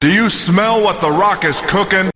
Do you smell what the Rock is cooking?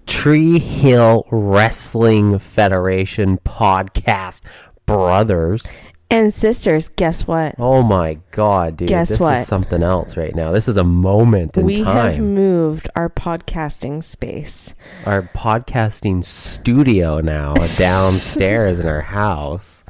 Tree Hill Wrestling Federation podcast brothers and sisters. Guess what? Oh my god, dude. Guess this what? is something else right now. This is a moment in we time. We have moved our podcasting space, our podcasting studio now downstairs in our house,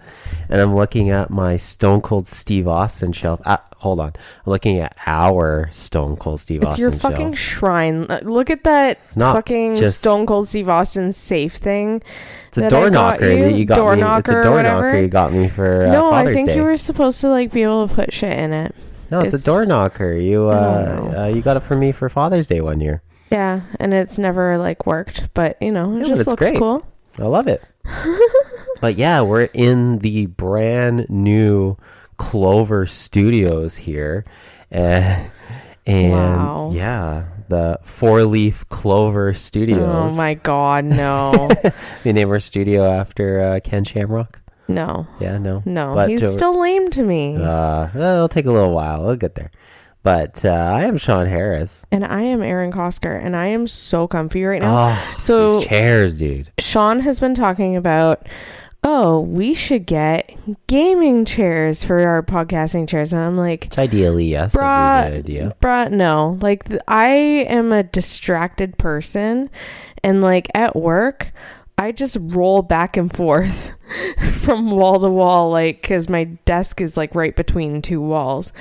and I'm looking at my Stone Cold Steve Austin shelf. Hold on. I'm looking at our Stone Cold Steve Austin shelf. It's your fucking shrine. Look at that fucking Stone Cold Steve Austin safe thing. It's a door knocker that you got me. It's a door knocker you got me for Father's Day. No, I think you were supposed to like be able to put shit in it. No, it's a door knocker. You got it for me for Father's Day one year. Yeah, and it's never like worked, but you know, it just looks cool. I love it. But yeah, we're in the brand new Clover Studios here, and wow. Yeah, the 4-leaf Clover Studios. Oh my god, no. We name our studio after Ken Shamrock. No. Yeah, no. But he's still lame to me. It'll take a little while. We'll get there. But I am Sean Harris. And I am Aaron Kosker. And I am so comfy right now. Oh, so these chairs, dude. Sean has been talking about, we should get gaming chairs for our podcasting chairs. And I'm like, which ideally, yes, that'd be a good idea. No. Like, I am a distracted person. And like at work, I just roll back and forth from wall to wall, like, because my desk is like right between two walls.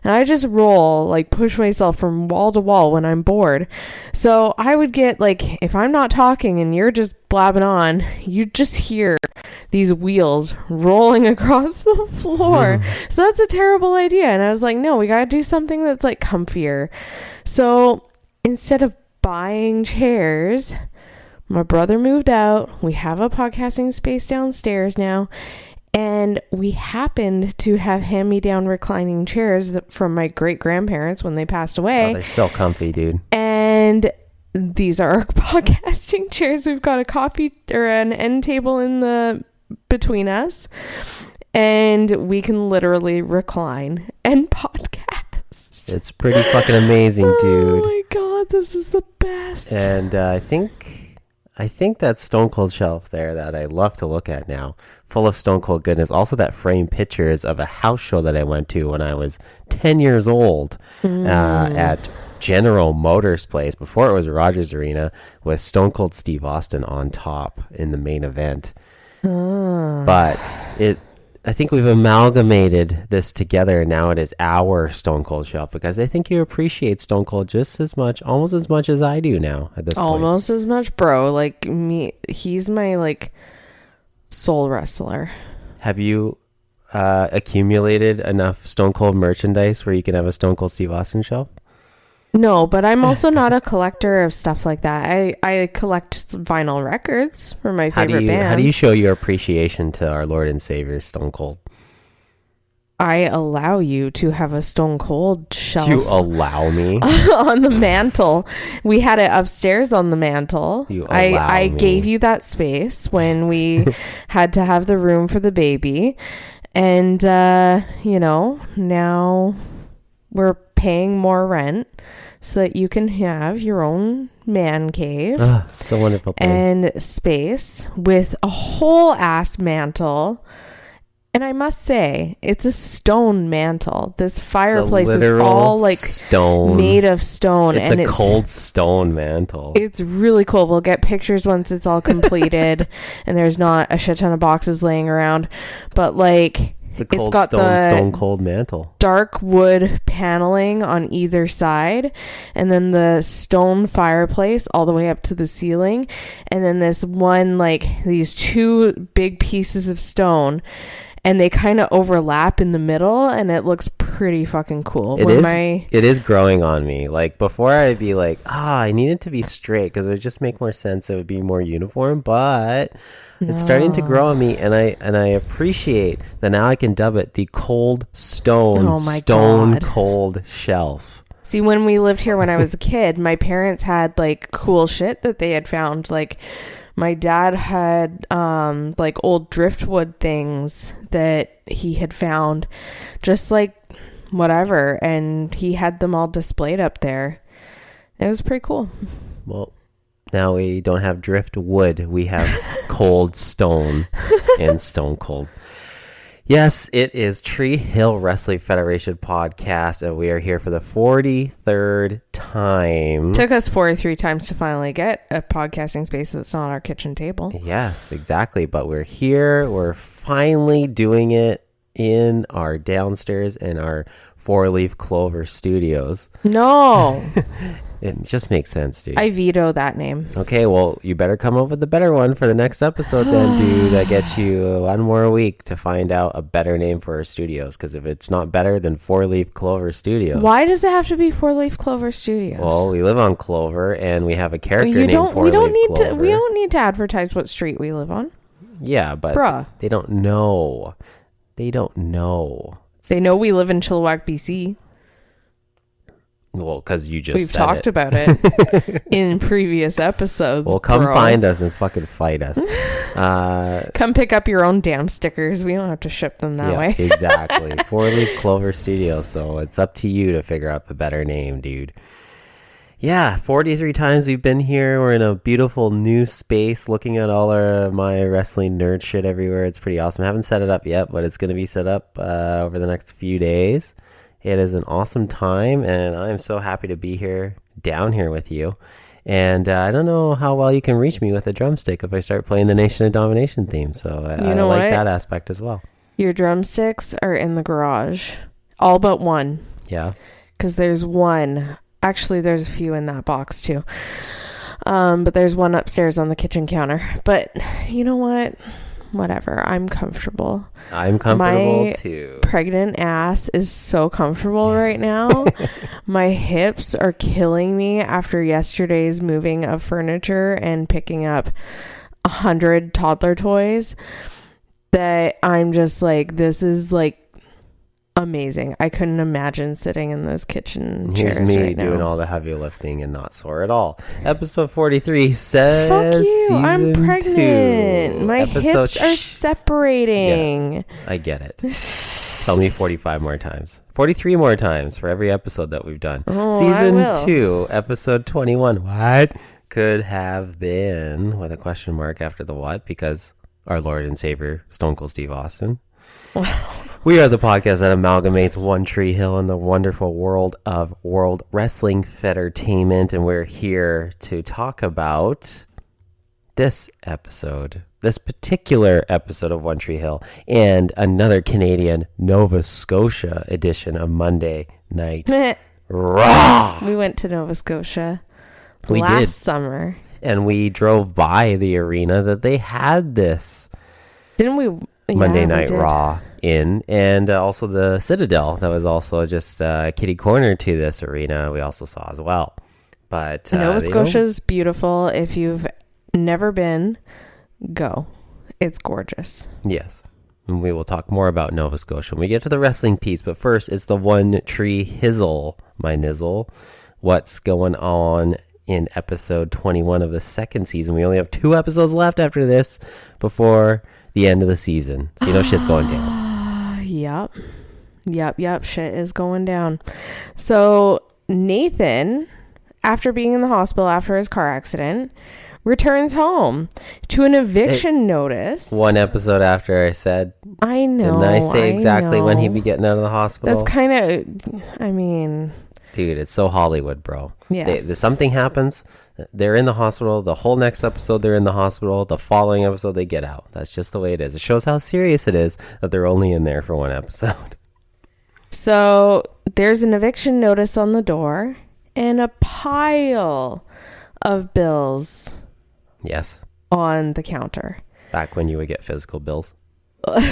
And I just roll, like push myself from wall to wall when I'm bored. So I would get like, if I'm not talking and you're just blabbing on, you just hear these wheels rolling across the floor. So that's a terrible idea. And I was like, no, we got to do something that's like comfier. So instead of buying chairs, my brother moved out. We have a podcasting space downstairs now. And we happened to have hand-me-down reclining chairs from my great-grandparents when they passed away. Oh, they're so comfy, dude. And these are our podcasting chairs. We've got a coffee or an end table in the between us. And we can literally recline and podcast. It's pretty fucking amazing, dude. Oh my god, this is the best. And I think that Stone Cold shelf there that I love to look at now, full of Stone Cold goodness. Also that framed pictures of a house show that I went to when I was 10 years old at General Motors Place, before it was Rogers Arena, with Stone Cold Steve Austin on top in the main event. But I think we've amalgamated this together. Now it is our Stone Cold shelf, because I think you appreciate Stone Cold just as much, almost as much as I do now at this point. Almost as much, bro. Like me, he's my like soul wrestler. Have you accumulated enough Stone Cold merchandise where you can have a Stone Cold Steve Austin shelf? No, but I'm also not a collector of stuff like that. I collect vinyl records for my favorite bands. How do you show your appreciation to our Lord and Savior, Stone Cold? I allow you to have a Stone Cold shelf. You allow me? On the mantle. We had it upstairs on the mantle. You allow I me. gave you that space when we had to have the room for the baby. And, now we're paying more rent so that you can have your own man cave. It's a wonderful thing. And space with a whole ass mantle. And I must say, it's a stone mantle. This fireplace is all like stone, made of stone. It's a cold stone mantle. It's really cool. We'll get pictures once it's all completed and there's not a shit ton of boxes laying around. But like, It's a cold got stone cold mantle. Dark wood paneling on either side, and then the stone fireplace all the way up to the ceiling, and then this one, like these two big pieces of stone, and they kind of overlap in the middle, and it looks pretty fucking cool. It is growing on me. Like before I'd be like, I need it to be straight because it would just make more sense. It would be more uniform, but it's starting to grow on me, and I appreciate that now I can dub it the cold stone, cold shelf. See, when we lived here when I was a kid, my parents had like cool shit that they had found. Like my dad had like old driftwood things that he had found, just like whatever, and he had them all displayed up there. It was pretty cool. Well, now we don't have driftwood. We have cold stone and stone cold. Yes, it is Tree Hill Wrestling Federation podcast, and we are here for the 43rd time. Took us 43 times to finally get a podcasting space that's not our kitchen table. Yes, exactly. But we're here. We're finally doing it in our downstairs in our 4-leaf clover studios. No. It just makes sense, dude. I veto that name. Okay, well, you better come up with a better one for the next episode then, dude. I get you one more week to find out a better name for our studios, because if it's not better than 4-leaf clover studios. Why does it have to be 4-leaf clover studios? Well, we live on Clover, and we have a character named 4-leaf we don't need Clover. We don't need to advertise what street we live on. Yeah, but they don't know. They don't know. They know we live in Chilliwack, BC. Well, because you just We've talked about it in previous episodes. Well, come find us and fucking fight us. Come pick up your own damn stickers. We don't have to ship them that way. Exactly. 4-leaf clover studio. So it's up to you to figure out a better name, dude. Yeah, 43 times we've been here. We're in a beautiful new space, looking at all my wrestling nerd shit everywhere. It's pretty awesome. I haven't set it up yet, but it's going to be set up over the next few days. It is an awesome time, and I'm so happy to be here, down here with you. And I don't know how well you can reach me with a drumstick if I start playing the Nation of Domination theme. So I like that aspect as well. Your drumsticks are in the garage. All but one. Yeah. Because there's one. Actually, there's a few in that box, too. But there's one upstairs on the kitchen counter. But you know what? Whatever. I'm comfortable. I'm comfortable My too. Pregnant ass is so comfortable right now. My hips are killing me after yesterday's moving of furniture and picking up 100 toddler toys, that I'm just like, this is like amazing. I couldn't imagine sitting in those kitchen chairs. Here's me right now. doing all the heavy lifting and not sore at all. Episode 43 says, fuck you, I'm season pregnant. 2. My hips are separating. Yeah, I get it. Tell me 45 more times. 43 more times for every episode that we've done. Season 2, episode 21. What could have been, with a question mark after the what, because our Lord and Savior, Stone Cold Steve Austin. We are the podcast that amalgamates One Tree Hill and the wonderful world of World Wrestling Federtainment, and we're here to talk about this particular episode of One Tree Hill, and another Canadian Nova Scotia edition of Monday Night Raw. We went to Nova Scotia We last did. summer. And we drove by the arena that they had this Didn't we? Monday Yeah, Night we did. Raw in, and also the Citadel that was also just kitty corner to this arena we also saw as well. But Nova Scotia's beautiful. If you've never been, go. It's gorgeous. Yes. And we will talk more about Nova Scotia when we get to the wrestling piece. But first, it's the One Tree Hizzle, my nizzle. What's going on in episode 21 of the second season? We only have 2 episodes left after this before the end of the season. So you know shit's going down. Yep. Shit is going down. So Nathan, after being in the hospital after his car accident, returns home to an eviction notice. 1 episode after I said, I know. didn't I say exactly when he'd be know. getting out of the hospital? That's kind of, I mean, Dude, it's so Hollywood, bro. Yeah. Something happens, They're in the hospital. The whole next episode, they're in the hospital. The following episode, they get out. That's just the way it is. It shows how serious it is that they're only in there for one episode. So there's an eviction notice on the door and a pile of bills. Yes. On the counter. Back when you would get physical bills.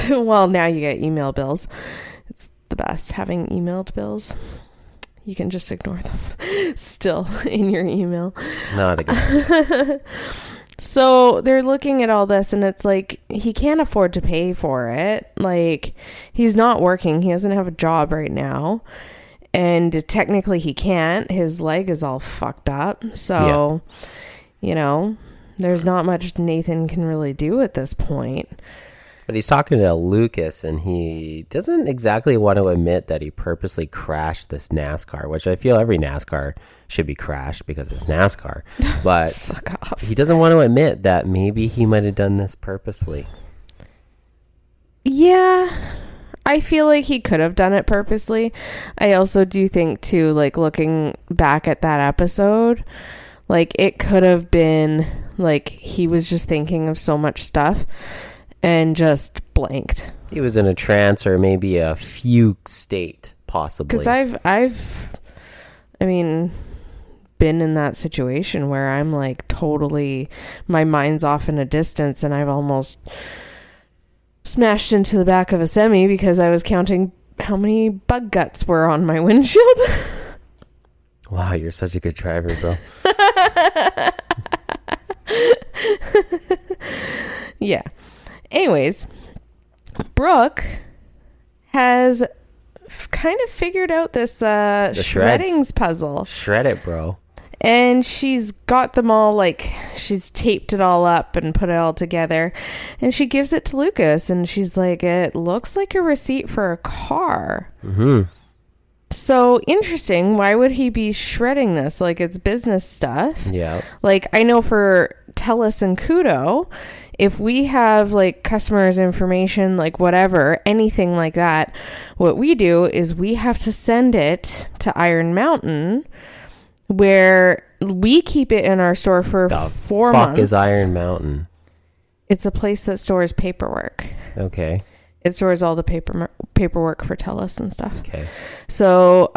Well, now you get email bills. It's the best having emailed bills. You can just ignore them still in your email. Not again. So they're looking at all this and it's like he can't afford to pay for it. Like he's not working. He doesn't have a job right now. And technically he can't. His leg is all fucked up. So, you know, there's not much Nathan can really do at this point. But he's talking to Lucas, and he doesn't exactly want to admit that he purposely crashed this NASCAR, which I feel every NASCAR should be crashed because it's NASCAR. But he doesn't want to admit that maybe he might have done this purposely. Yeah, I feel like he could have done it purposely. I also do think, too, like looking back at that episode, like it could have been like he was just thinking of so much stuff and just blanked. He was in a trance or maybe a fugue state, possibly. Because I mean, been in that situation where I'm like totally, my mind's off in a distance and I've almost smashed into the back of a semi because I was counting how many bug guts were on my windshield. Wow, you're such a good driver, bro. Yeah. Anyways, Brooke has kind of figured out this shreddings puzzle. Shred it, bro. And she's got them all, like, she's taped it all up and put it all together. And she gives it to Lucas. And she's like, it looks like a receipt for a car. Mm-hmm. So interesting. Why would he be shredding this? Like, it's business stuff. Yeah. Like, I know for TELUS and Kudo, if we have like customers' information, like whatever, anything like that, what we do is we have to send it to Iron Mountain, where we keep it in our store for 4 months. Fuck is Iron Mountain? It's a place that stores paperwork. Okay. It stores all the paperwork for TELUS and stuff. Okay. So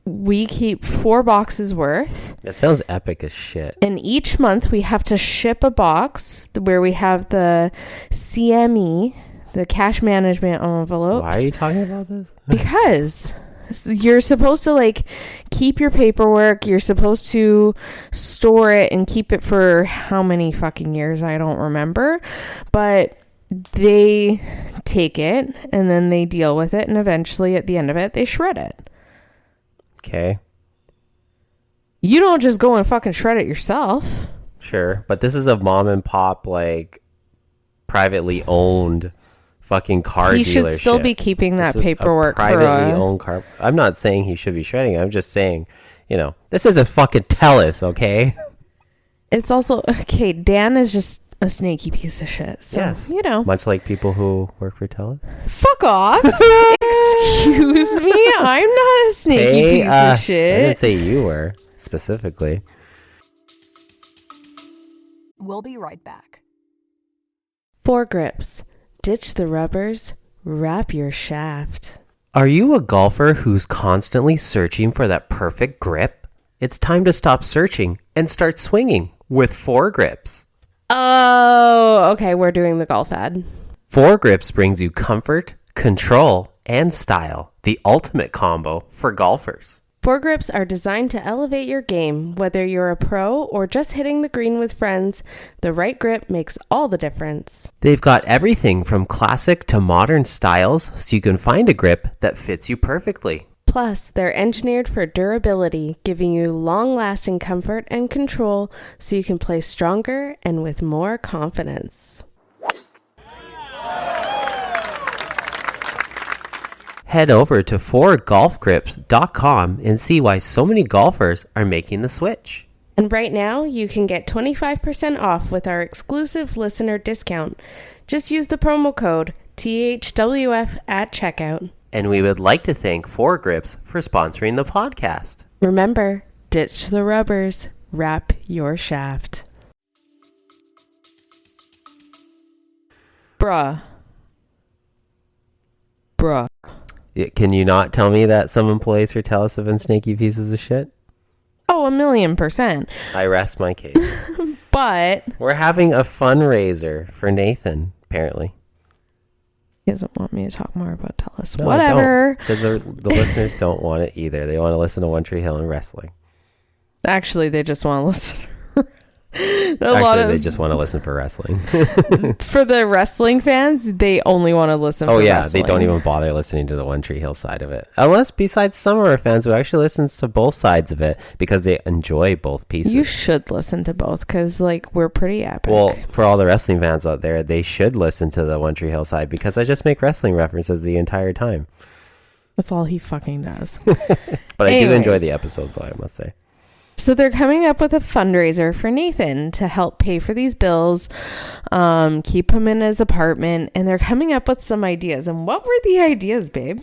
we keep 4 boxes worth. That sounds epic as shit. And each month we have to ship a box where we have the CME, the cash management envelopes. Why are you talking about this? Because you're supposed to like keep your paperwork. You're supposed to store it and keep it for how many fucking years? I don't remember. But they take it and then they deal with it. And eventually at the end of it, they shred it. Okay. You don't just go and fucking shred it yourself. Sure. But this is a mom and pop, like, privately owned fucking car dealership. He should still be keeping that paperwork. Privately owned car. I'm not saying he should be shredding it. I'm just saying, you know, this is a fucking TELUS, okay? It's also, okay, Dan is just a snaky piece of shit. So, yes. You know. Much like people who work for TELUS. Fuck off. Excuse me. I'm not a snaky piece of shit. I didn't say you were, specifically. We'll be right back. FORE GRIPS. Ditch the rubbers. Wrap your shaft. Are you a golfer who's constantly searching for that perfect grip? It's time to stop searching and start swinging with FORE GRIPS. Oh, okay. We're doing the golf ad. FORE GRIPS brings you comfort, control, and style. The ultimate combo for golfers. FORE GRIPS are designed to elevate your game. Whether you're a pro or just hitting the green with friends, the right grip makes all the difference. They've got everything from classic to modern styles, so you can find a grip that fits you perfectly. Plus, they're engineered for durability, giving you long-lasting comfort and control so you can play stronger and with more confidence. Head over to foregolfgrips.com and see why so many golfers are making the switch. And right now, you can get 25% off with our exclusive listener discount. Just use the promo code THWF at checkout. And we would like to thank FORE GRIPS for sponsoring the podcast. Remember, ditch the rubbers, wrap your shaft. Bruh. Can you not tell me that some employees for TELUS have been snaky pieces of shit? Oh, 1,000,000%. I rest my case. But We're having a fundraiser for Nathan, apparently. he doesn't want me to talk more about TELUS. No, Whatever. Because the listeners don't want it either. They want to listen to One Tree Hill and wrestling. Actually, they just want to listen. They just want to listen for wrestling. For the wrestling fans, they only want to listen for wrestling. They don't even bother listening to the One Tree Hill side of it. Unless, besides some of our fans who actually listens to both sides of it because they enjoy both pieces. You should listen to both because, like, we're pretty epic. Well, for all the wrestling fans out there, they should listen to the One Tree Hill side because I just make wrestling references the entire time. That's all he fucking does. But I do enjoy the episodes, though, I must say. So they're coming up with a fundraiser for Nathan to help pay for these bills, keep him in his apartment, and they're coming up with some ideas. And what were the ideas, babe?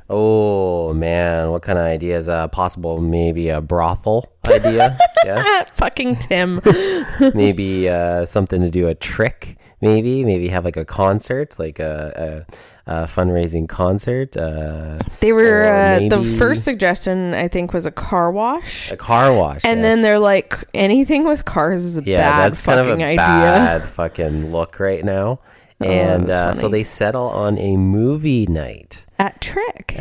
Oh, man. What kind of ideas? Possible maybe a brothel idea? Yeah. Fucking Tim. Maybe something to do a trick. Maybe have like a concert, like a fundraising concert. They were the first suggestion, I think, was a car wash. A car wash, and then they're like, anything with cars is a bad that's fucking kind of a idea. bad fucking look right now. And so they settle on a movie night at Trick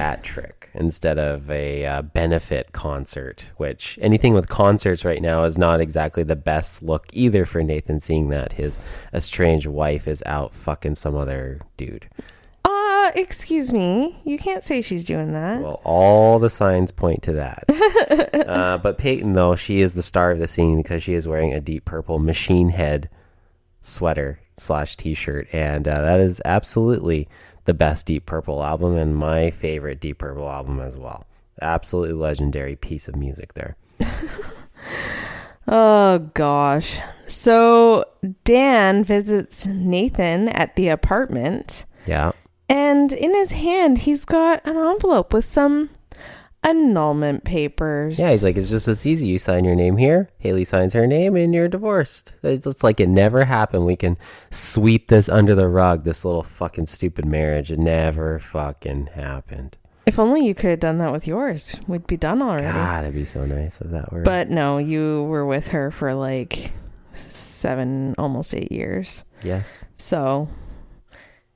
instead of a benefit concert, which anything with concerts right now is not exactly the best look either for Nathan, seeing that his estranged wife is out fucking some other dude. Excuse me, you can't say she's doing that. Well, all the signs point to that. But Peyton, though, she is the star of the scene because she is wearing a deep purple Machine Head sweater / t-shirt, and that is absolutely the best Deep Purple album and my favorite Deep Purple album as well. Absolutely legendary piece of music there. Oh gosh. So Dan visits Nathan at the apartment. Yeah. And in his hand he's got an envelope with some annulment papers. Yeah, he's like, it's just as easy. You sign your name here, Haley signs her name, and you're divorced. It's like it never happened. We can sweep this under the rug, this little fucking stupid marriage. It never fucking happened. If only you could have done that with yours. We'd be done already. God, it'd be so nice if that were. But no, you were with her for like 7, almost 8 years. Yes. So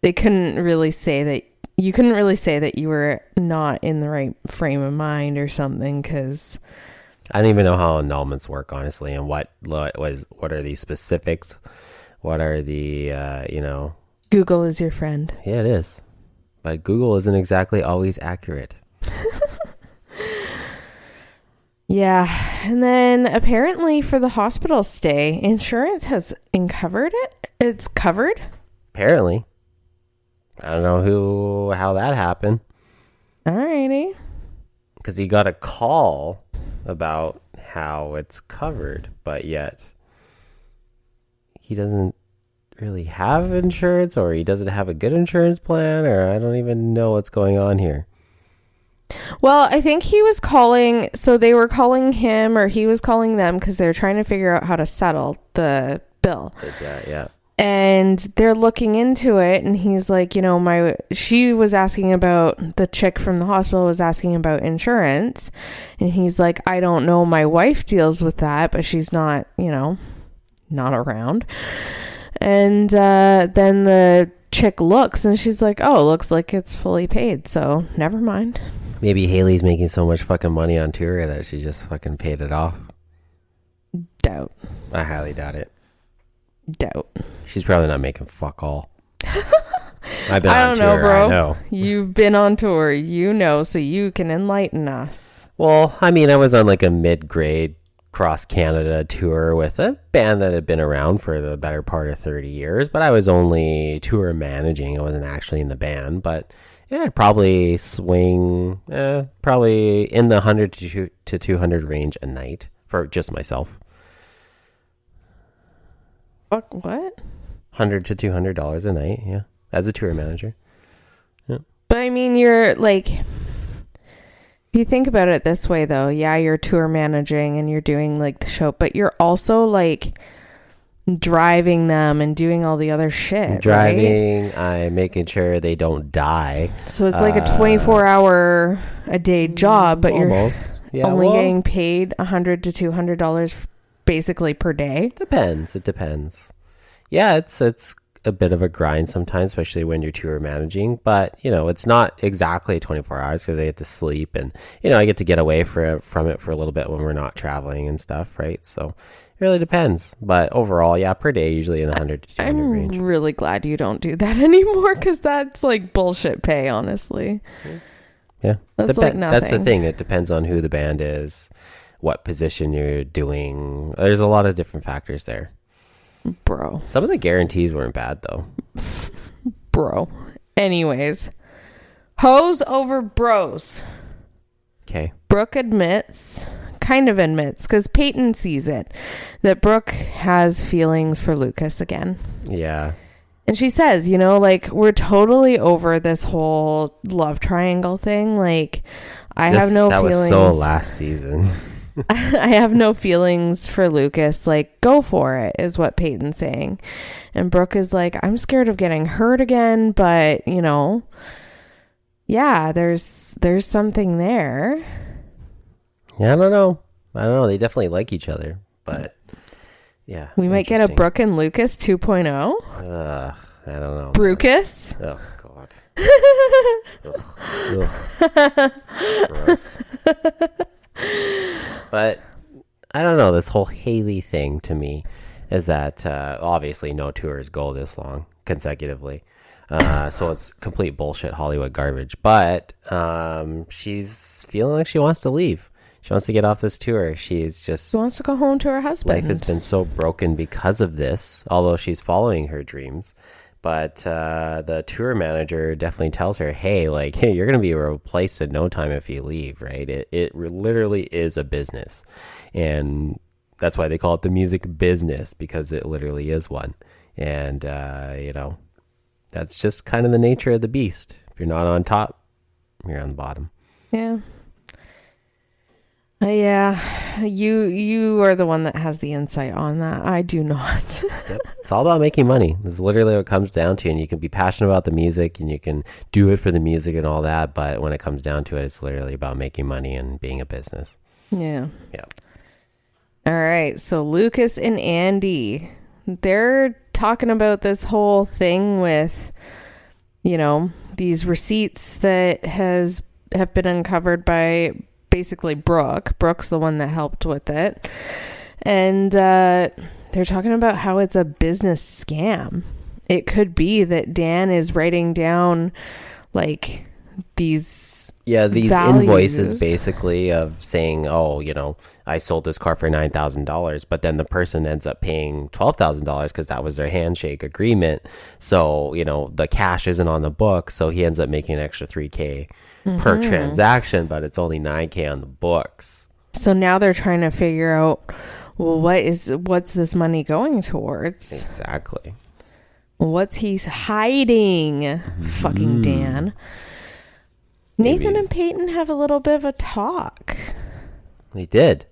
they couldn't really say that. You couldn't really say that you were not in the right frame of mind or something, because I don't even know how annulments work, honestly, and what are the specifics? What are the Google is your friend. Yeah, it is, but Google isn't exactly always accurate. Yeah, and then apparently for the hospital stay, insurance has uncovered it. It's covered. Apparently. I don't know how that happened. Alrighty. Because he got a call about how it's covered, but yet he doesn't really have insurance, or he doesn't have a good insurance plan, or I don't even know what's going on here. Well, I think he was calling, so they were calling him, or he was calling them because they were trying to figure out how to settle the bill. Yeah. And they're looking into it, and he's like, she was asking about, the chick from the hospital was asking about insurance, and he's like, I don't know, my wife deals with that, but she's not, not around. And then the chick looks, and she's like, oh, looks like it's fully paid, so never mind. Maybe Haley's making so much fucking money on tour that she just fucking paid it off. Doubt. I highly doubt it. Doubt. She's probably not making fuck all. I've been I on don't tour, know, bro. I know. You've been on tour, so you can enlighten us. Well, I mean, I was on like a mid-grade cross Canada tour with a band that had been around for the better part of 30 years, but I was only tour managing. I wasn't actually in the band, but yeah, I'd probably swing probably in the 100 to 200 range a night for just myself. Fuck, what? $100 to $200 a night, yeah, as a tour manager. Yeah. But I mean, you're like, If you think about it this way, though, yeah, you're tour managing and you're doing like the show, but you're also like driving them and doing all the other shit. Driving, right? I'm making sure they don't die. So it's like a 24-hour a day job, but Almost. you're only getting paid $100 to $200 basically per day. Depends. It depends. Yeah, it's a bit of a grind sometimes, especially when you're tour managing. But it's not exactly 24 hours because I get to sleep, and I get to get away from it for a little bit when we're not traveling and stuff, right? So it really depends. But overall, yeah, per day, usually in the 100 to 200 range. I'm really glad you don't do that anymore because that's like bullshit pay, honestly. Yeah, that's like nothing. That's the thing. It depends on who the band is, what position you're doing. There's a lot of different factors there. Bro. Some of the guarantees weren't bad, though. Bro. Anyways. Hoes over bros. Okay. Brooke kind of admits, because Peyton sees it, that Brooke has feelings for Lucas again. Yeah. And she says, like, we're totally over this whole love triangle thing. Like, I have no feelings. That was so last season. I have no feelings for Lucas. Like, go for it, is what Peyton's saying. And Brooke is like, I'm scared of getting hurt again, but yeah, there's something there. Yeah, I don't know. They definitely like each other, but yeah. We might get a Brooke and Lucas 2.0. I don't know. Brucus? Oh, God. Ugh. Gross. But I don't know, this whole Haley thing to me is that obviously no tours go this long consecutively, so it's complete bullshit Hollywood garbage, but she's feeling like she wants to leave. She wants to get off this tour. She wants to go home to her husband. Life has been so broken because of this, although she's following her dreams. But the tour manager definitely tells her, hey, you're going to be replaced in no time if you leave, right? It literally is a business. And that's why they call it the music business, because it literally is one. And, that's just kind of the nature of the beast. If you're not on top, you're on the bottom. Yeah. Yeah, you are the one that has the insight on that. I do not. Yep. It's all about making money. It's literally what it comes down to. And you can be passionate about the music and you can do it for the music and all that. But when it comes down to it, it's literally about making money and being a business. Yeah. Yeah. All right. So Lucas and Andy, they're talking about this whole thing with, these receipts that have been uncovered by basically Brooke. Brooke's the one that helped with it. And they're talking about how it's a business scam. It could be that Dan is writing down these values. Invoices basically of saying, I sold this car for $9,000, but then the person ends up paying $12,000 because that was their handshake agreement. So, the cash isn't on the book, so he ends up making an extra $3,000 per transaction, but it's only $9,000 on the books. So now they're trying to figure out, well, what's this money going towards? Exactly. What's he hiding? Fucking Dan. Nathan and Peyton have a little bit of a talk. They did.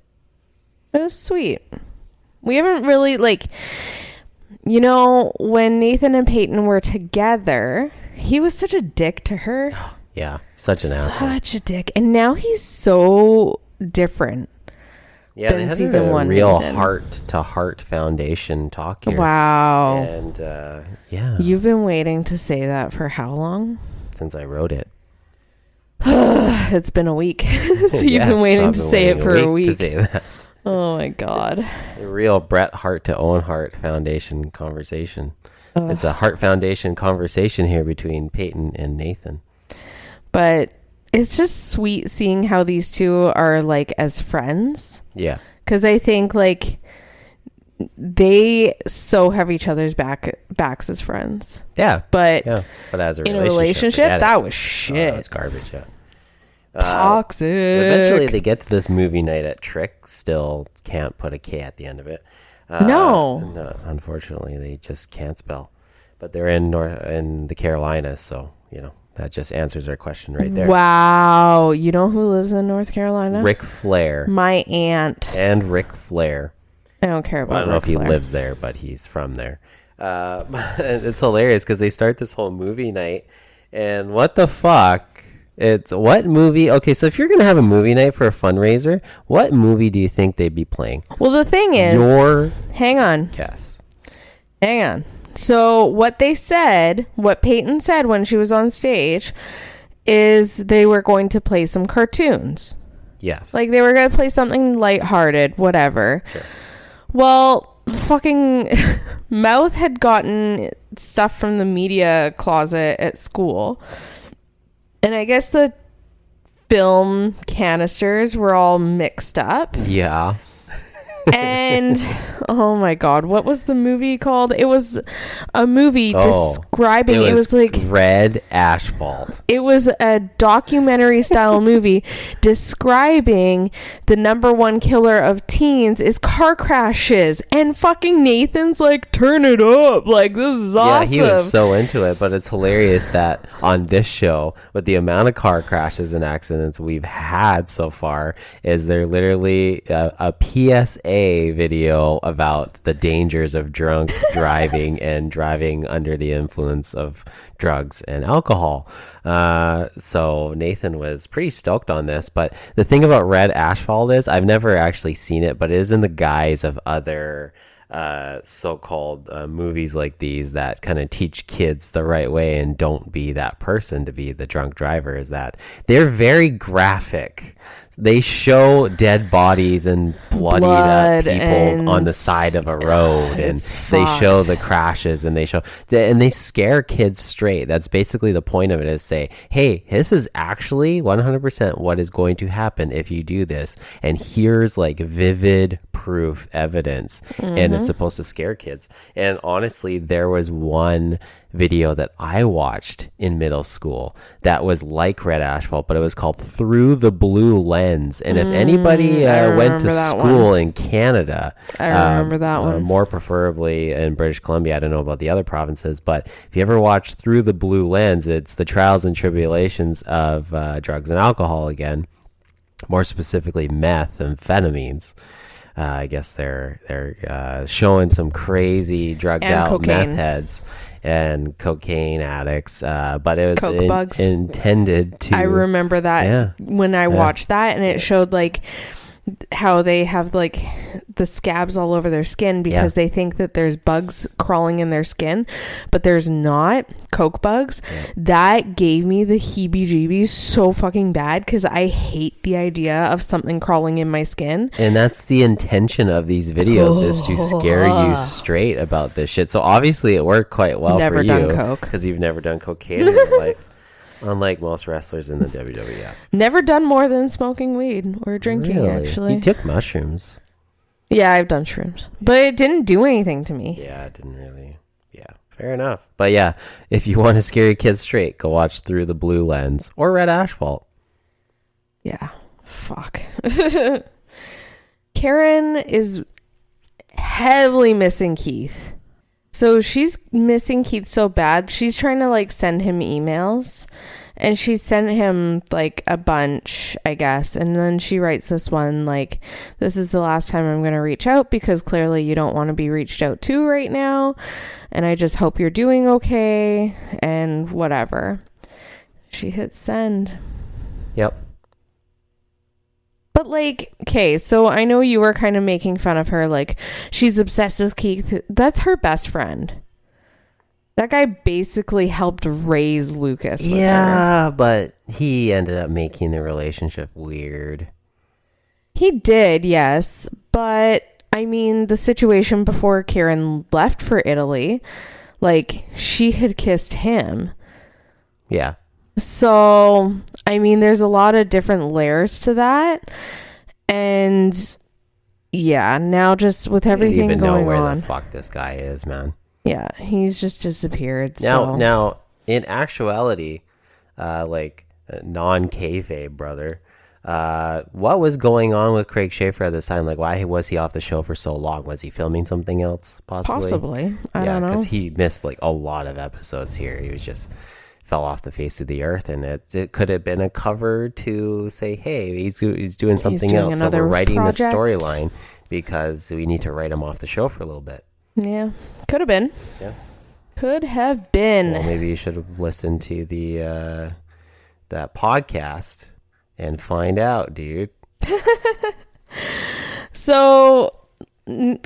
It was sweet. We haven't really, when Nathan and Peyton were together, he was such a dick to her. Yeah, such an asshole. Such a dick. And now he's so different. Yeah, they had a real heart-to-heart foundation talk here. Wow. And, yeah. You've been waiting to say that for how long? Since I wrote it. It's been a week. So you've been waiting to say it for a week. To say that. Oh, my God. A real Bret Hart to Owen Hart foundation conversation. It's a heart foundation conversation here between Peyton and Nathan. But it's just sweet seeing how these two are as friends. Yeah. Because I think they so have each other's backs as friends. Yeah. But as a relationship, that was shit. That's garbage. Yeah. Toxic. Eventually they get to this movie night at Trick. Still can't put a K at the end of it. No, unfortunately they just can't spell. But they're in the Carolinas, so That just answers our question right there. Wow. You know who lives in North Carolina? Ric Flair. My aunt. And Ric Flair. I don't care about I don't know Ric if he Flair. lives there, but he's from there. It's hilarious because they start this whole movie night, and what the fuck? It's what movie? Okay, so if you're gonna have a movie night for a fundraiser, what movie do you think they'd be playing? Well, the thing is, hang on. Yes. Hang on. So what Peyton said when she was on stage is they were going to play some cartoons. Yes. Like they were going to play something lighthearted, whatever. Sure. Well, fucking Mouth had gotten stuff from the media closet at school. And I guess the film canisters were all mixed up. Yeah. And oh my god, what was the movie called? It was a movie describing it was like Red Asphalt. It was a documentary style movie describing the number one killer of teens is car crashes, and fucking Nathan's like, turn it up, like this is awesome. Yeah, he was so into it, but it's hilarious that on this show, with the amount of car crashes and accidents we've had so far, is there literally a PSA video about the dangers of drunk driving and driving under the influence of drugs and alcohol. So Nathan was pretty stoked on this, but the thing about Red Asphalt is I've never actually seen it, but it is in the guise of other so-called movies like these that kind of teach kids the right way and don't be that person to be the drunk driver. Is that they're very graphic. They show dead bodies and bloodied up people on the side of a road, and they show the crashes, and they scare kids straight. That's basically the point of it, is say, hey, this is actually 100% what is going to happen if you do this, and here's like vivid proof evidence, and it's supposed to scare kids. And honestly, there was one video that I watched in middle school that was like Red Asphalt, but it was called Through the Blue Lens. And if anybody went to school in Canada, I remember that one. More preferably in British Columbia, I don't know about the other provinces, but if you ever watch Through the Blue Lens, it's the trials and tribulations of drugs and alcohol again, more specifically methamphetamines. I guess they're showing some crazy drugged out cocaine. meth heads and cocaine addicts, but it was bugs. Intended to. I remember that when I watched that, and it showed like how they have like the scabs all over their skin because they think that there's bugs crawling in their skin, but there's not. Coke bugs. That gave me the heebie-jeebies so fucking bad because I hate the idea of something crawling in my skin. And that's the intention of these videos, is to scare you straight about this shit. So obviously it worked quite well for you. Never done coke. Because you've never done cocaine in your life. Unlike most wrestlers in the WWF. Never done more than smoking weed or drinking, Really? actually. You took mushrooms. Yeah, I've done shrooms. But it didn't do anything to me. Yeah, it didn't really. Yeah, fair enough. But yeah, if you want to scare your kids straight, go watch Through the Blue Lens or Red Asphalt. Yeah. Fuck. Karen is heavily missing Keith. So she's missing Keith so bad, she's trying to like send him emails, and she sent him like a bunch, I guess. And then she writes this one like, this is the last time I'm going to reach out because clearly you don't want to be reached out to right now. And I just hope you're doing okay and whatever. She hits send. Yep. But like, okay, so I know you were kind of making fun of her, like she's obsessed with Keith. That's her best friend. That guy basically helped raise Lucas with her. But he ended up making the relationship weird. He did, yes. But I mean, the situation before Karen left for Italy, like she had kissed him. Yeah. So, I mean, there's a lot of different layers to that. And yeah, now just with everything going on. I don't even know where the fuck this guy is, man. Yeah, he's just disappeared. Now, in actuality, like non-kayfabe brother, what was going on with Craig Schaefer at this time? Like, why was he off the show for so long? Was he filming something else? Possibly. I don't know. Because he missed like a lot of episodes here. He was just fell off the face of the earth, and it could have been a cover to say, hey, he's doing something doing else, so we're another writing project. the storyline because we need to write him off the show for a little bit. Yeah, could have been. Yeah. Could have been. Well, maybe you should have listened to the that podcast and find out, dude. So, who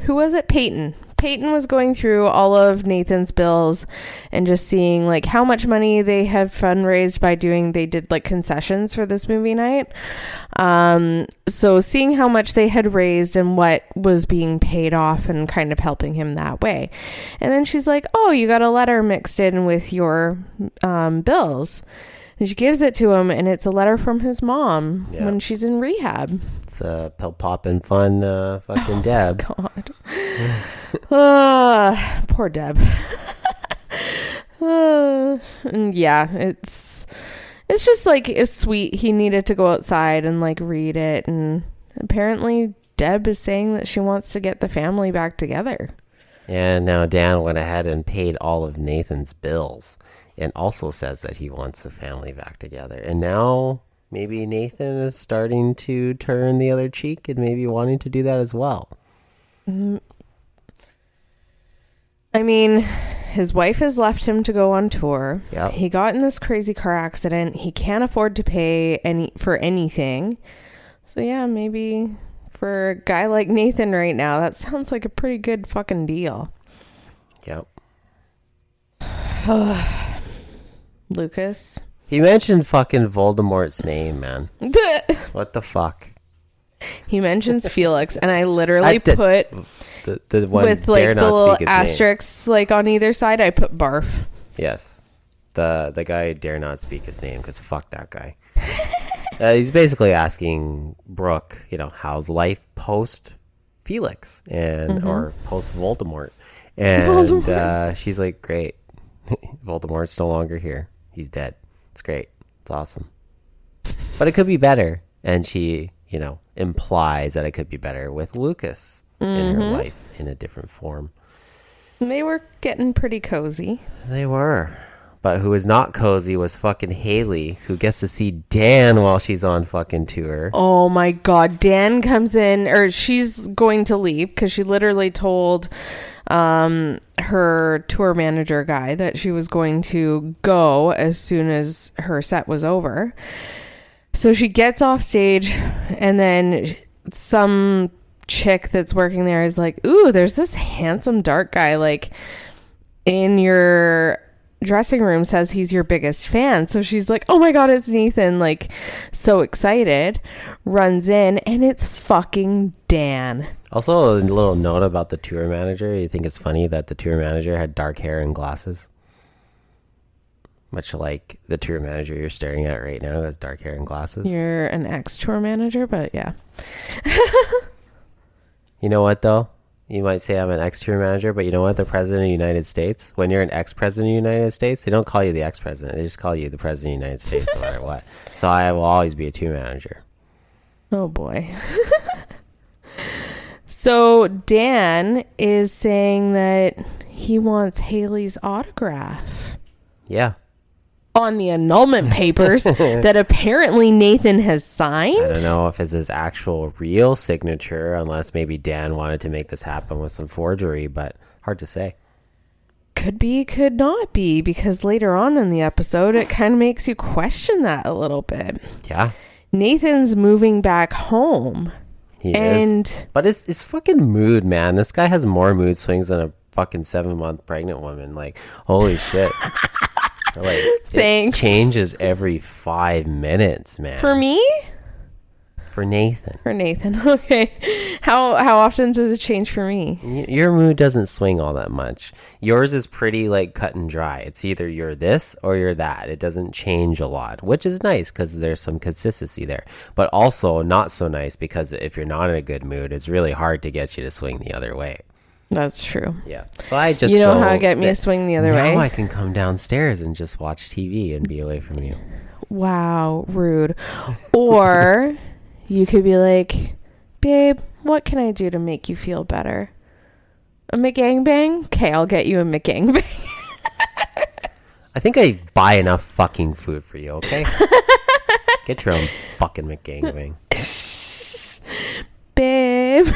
was it? Peyton. Peyton was going through all of Nathan's bills and just seeing like how much money they had fundraised by they did like concessions for this movie night. So seeing how much they had raised and what was being paid off and kind of helping him that way. And then she's like, oh, you got a letter mixed in with your bills. And she gives it to him, and it's a letter from his mom when she's in rehab. It's a pill popping fun fucking Deb. God. Poor Deb. And yeah, it's just like, it's sweet. He needed to go outside and like read it. And apparently Deb is saying that she wants to get the family back together. And now Dan went ahead and paid all of Nathan's bills and also says that he wants the family back together. And now maybe Nathan is starting to turn the other cheek and maybe wanting to do that as well. I mean, his wife has left him to go on tour. Yep. He got in this crazy car accident. He can't afford to pay for anything. So yeah, maybe for a guy like Nathan right now, that sounds like a pretty good fucking deal. Yep. Lucas. He mentioned fucking Voldemort's name, man. What the fuck? He mentions Felix, and I literally put the one with like dare the not little speak his name. asterisks like on either side. I put barf. Yes, the guy dare not speak his name because fuck that guy. He's basically asking Brooke, how's life post Felix and or post Voldemort, and she's like, great. Voldemort's no longer here. He's dead. It's great. It's awesome. But it could be better. And she, implies that it could be better with Lucas in her life in a different form. They were getting pretty cozy. They were. But who was not cozy was fucking Haley, who gets to see Dan while she's on fucking tour. Oh my God. Dan comes in, or she's going to leave because she literally told her tour manager guy that she was going to go as soon as her set was over. So she gets off stage, and then some chick that's working there is like, ooh, there's this handsome dark guy like in your dressing room, says he's your biggest fan. So she's like, oh my God, it's Nathan, like so excited, runs in, and it's fucking Dan. Also, a little note about the tour manager. You think it's funny that the tour manager had dark hair and glasses? Much like the tour manager you're staring at right now has dark hair and glasses. You're an ex-tour manager, but yeah. You know what, though? You might say I'm an ex-tour manager, but you know what? The president of the United States, when you're an ex-president of the United States, they don't call you the ex-president. They just call you the president of the United States no matter what. So I will always be a tour manager. Oh, boy. So Dan is saying that he wants Haley's autograph. Yeah. On the annulment papers that apparently Nathan has signed. I don't know if it's his actual real signature, unless maybe Dan wanted to make this happen with some forgery, but hard to say. Could be, could not be, because later on in the episode, it kind of makes you question that a little bit. Yeah. Nathan's moving back home. He is. But it's fucking mood, man. This guy has more mood swings than a fucking 7-month pregnant woman. Like, holy shit. Like, Thanks. It changes every 5 minutes, man. For me? For Nathan. For Nathan. Okay. How often does it change for me? Your mood doesn't swing all that much. Yours is pretty like cut and dry. It's either you're this or you're that. It doesn't change a lot, which is nice because there's some consistency there. But also not so nice because if you're not in a good mood, it's really hard to get you to swing the other way. That's true. Yeah. So I just how to get me to swing the other way? Now I can come downstairs and just watch TV and be away from you. Wow, rude. Or you could be like, babe, what can I do to make you feel better? A McGangbang? Okay, I'll get you a McGangbang. I think I buy enough fucking food for you, okay? Get your own fucking McGangbang. Babe.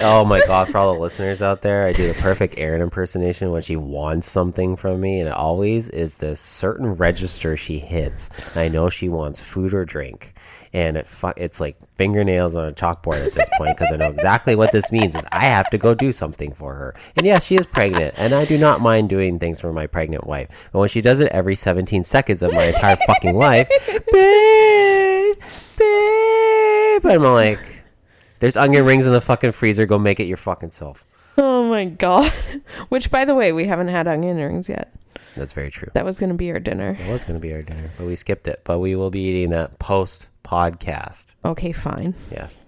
Oh my god, for all the listeners out there, I do the perfect Erin impersonation when she wants something from me, and it always is this certain register she hits. And I know she wants food or drink, and it's like fingernails on a chalkboard at this point, because I know exactly what this means is I have to go do something for her. And yes, she is pregnant, and I do not mind doing things for my pregnant wife, but when she does it every 17 seconds of my entire fucking life, babe, I'm like, there's onion rings in the fucking freezer. Go make it your fucking self. Oh my god. Which, by the way, we haven't had onion rings yet. That's very true. That was going to be our dinner. It was going to be our dinner, but we skipped it. But we will be eating that post-podcast. Okay, fine. Yes.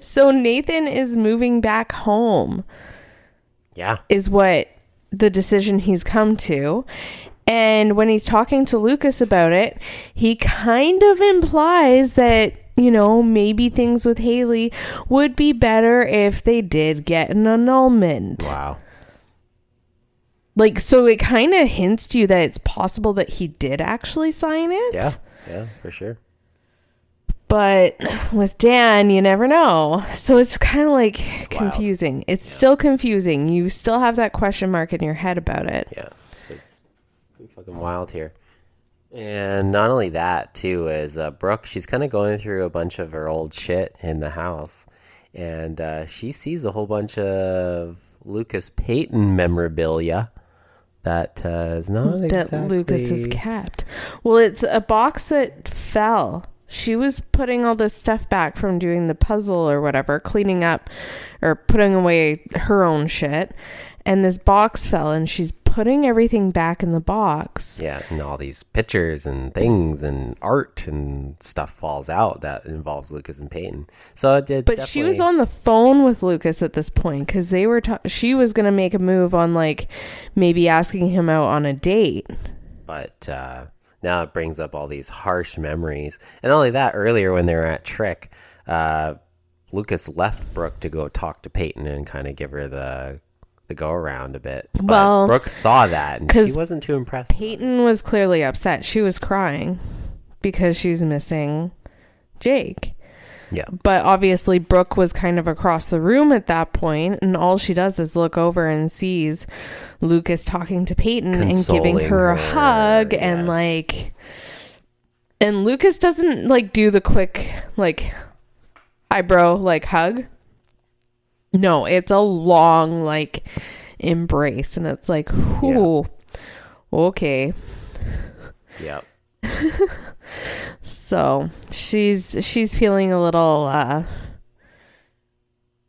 So Nathan is moving back home. Yeah. Is what the decision he's come to. And when he's talking to Lucas about it, he kind of implies that, you know, maybe things with Haley would be better if they did get an annulment. Wow. Like, so it kind of hints to you that it's possible that he did actually sign it. Yeah, for sure. But with Dan, you never know. So it's kind of like confusing. Wild. It's still confusing. You still have that question mark in your head about it. Yeah, so it's pretty fucking wild here. And not only that, too, is Brooke, she's kind of going through a bunch of her old shit in the house. And she sees a whole bunch of Lucas Payton memorabilia that is not exactly... That Lucas has kept. Well, it's a box that fell. She was putting all this stuff back from doing the puzzle or whatever, cleaning up or putting away her own shit. And this box fell, and she's putting everything back in the box. Yeah, and all these pictures and things and art and stuff falls out that involves Lucas and Peyton. So it did. But she was on the phone with Lucas at this point because they were. She was gonna make a move on like maybe asking him out on a date. But now it brings up all these harsh memories, and not only that, earlier when they were at Trick, Lucas left Brooke to go talk to Peyton and kind of give her the go around a bit. But well, Brooke saw that and she wasn't too impressed. Peyton was clearly upset. She was crying because she's missing Jake. Yeah. But obviously Brooke was kind of across the room at that point, and all she does is look over and sees Lucas talking to Peyton and giving her a hug. Yes. And like, and Lucas doesn't like do the quick like, hi bro, like hug. No, it's a long like embrace, and it's like, ooh, okay. Yep. So she's feeling a little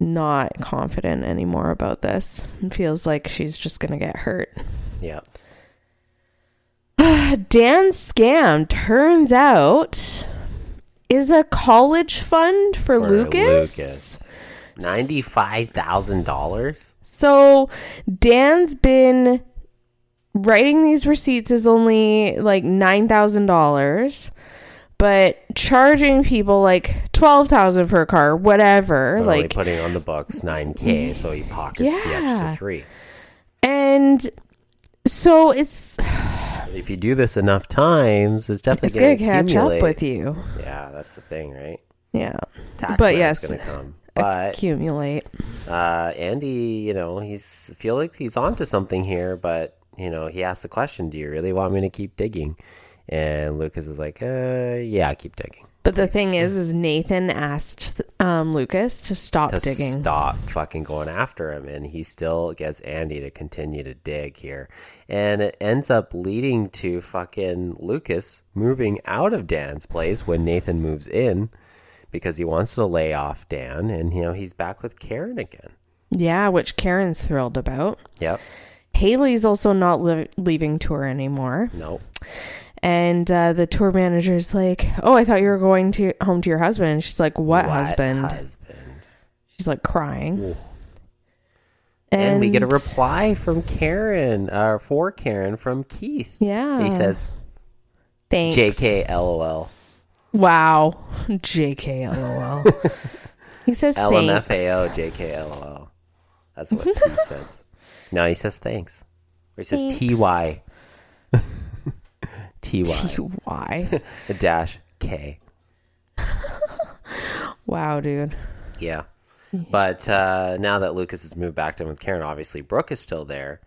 not confident anymore about this. It feels like she's just gonna get hurt. Yep. Dan's scam turns out is a college fund for Lucas. $95,000. So Dan's been writing these receipts is only like $9,000, but charging people like $12,000 for a car, whatever. But like only putting on the books $9,000, so he pockets the extra $3,000. And so it's, if you do this enough times, it's definitely going to catch up with you. Yeah, that's the thing, right? Yeah, But yes, going to come. But accumulate. Andy, you know, feel like he's onto something here, but you know, he asked the question, "Do you really want me to keep digging?" And Lucas is like, "Yeah, keep digging." But the thing is Nathan asked Lucas to stop digging, stop fucking going after him, and he still gets Andy to continue to dig here, and it ends up leading to fucking Lucas moving out of Dan's place when Nathan moves in. Because he wants to lay off Dan, and you know he's back with Karen again. Yeah, which Karen's thrilled about. Yep. Haley's also not leaving tour anymore. Nope. And the tour manager's like, "Oh, I thought you were going home to your husband." And she's like, "What husband?" She's like crying. Ooh. And we get a reply from Karen, for Karen from Keith. Yeah. He says, "Thanks." JK LOL. Wow. JK LOL. He says LMFAO JK LOL. That's what he says. No, he says thanks. Where it says Thanks. TY. TY. TY. dash K. Wow, dude. Yeah. But now that Lucas has moved back in with Karen, obviously Brooke is still there.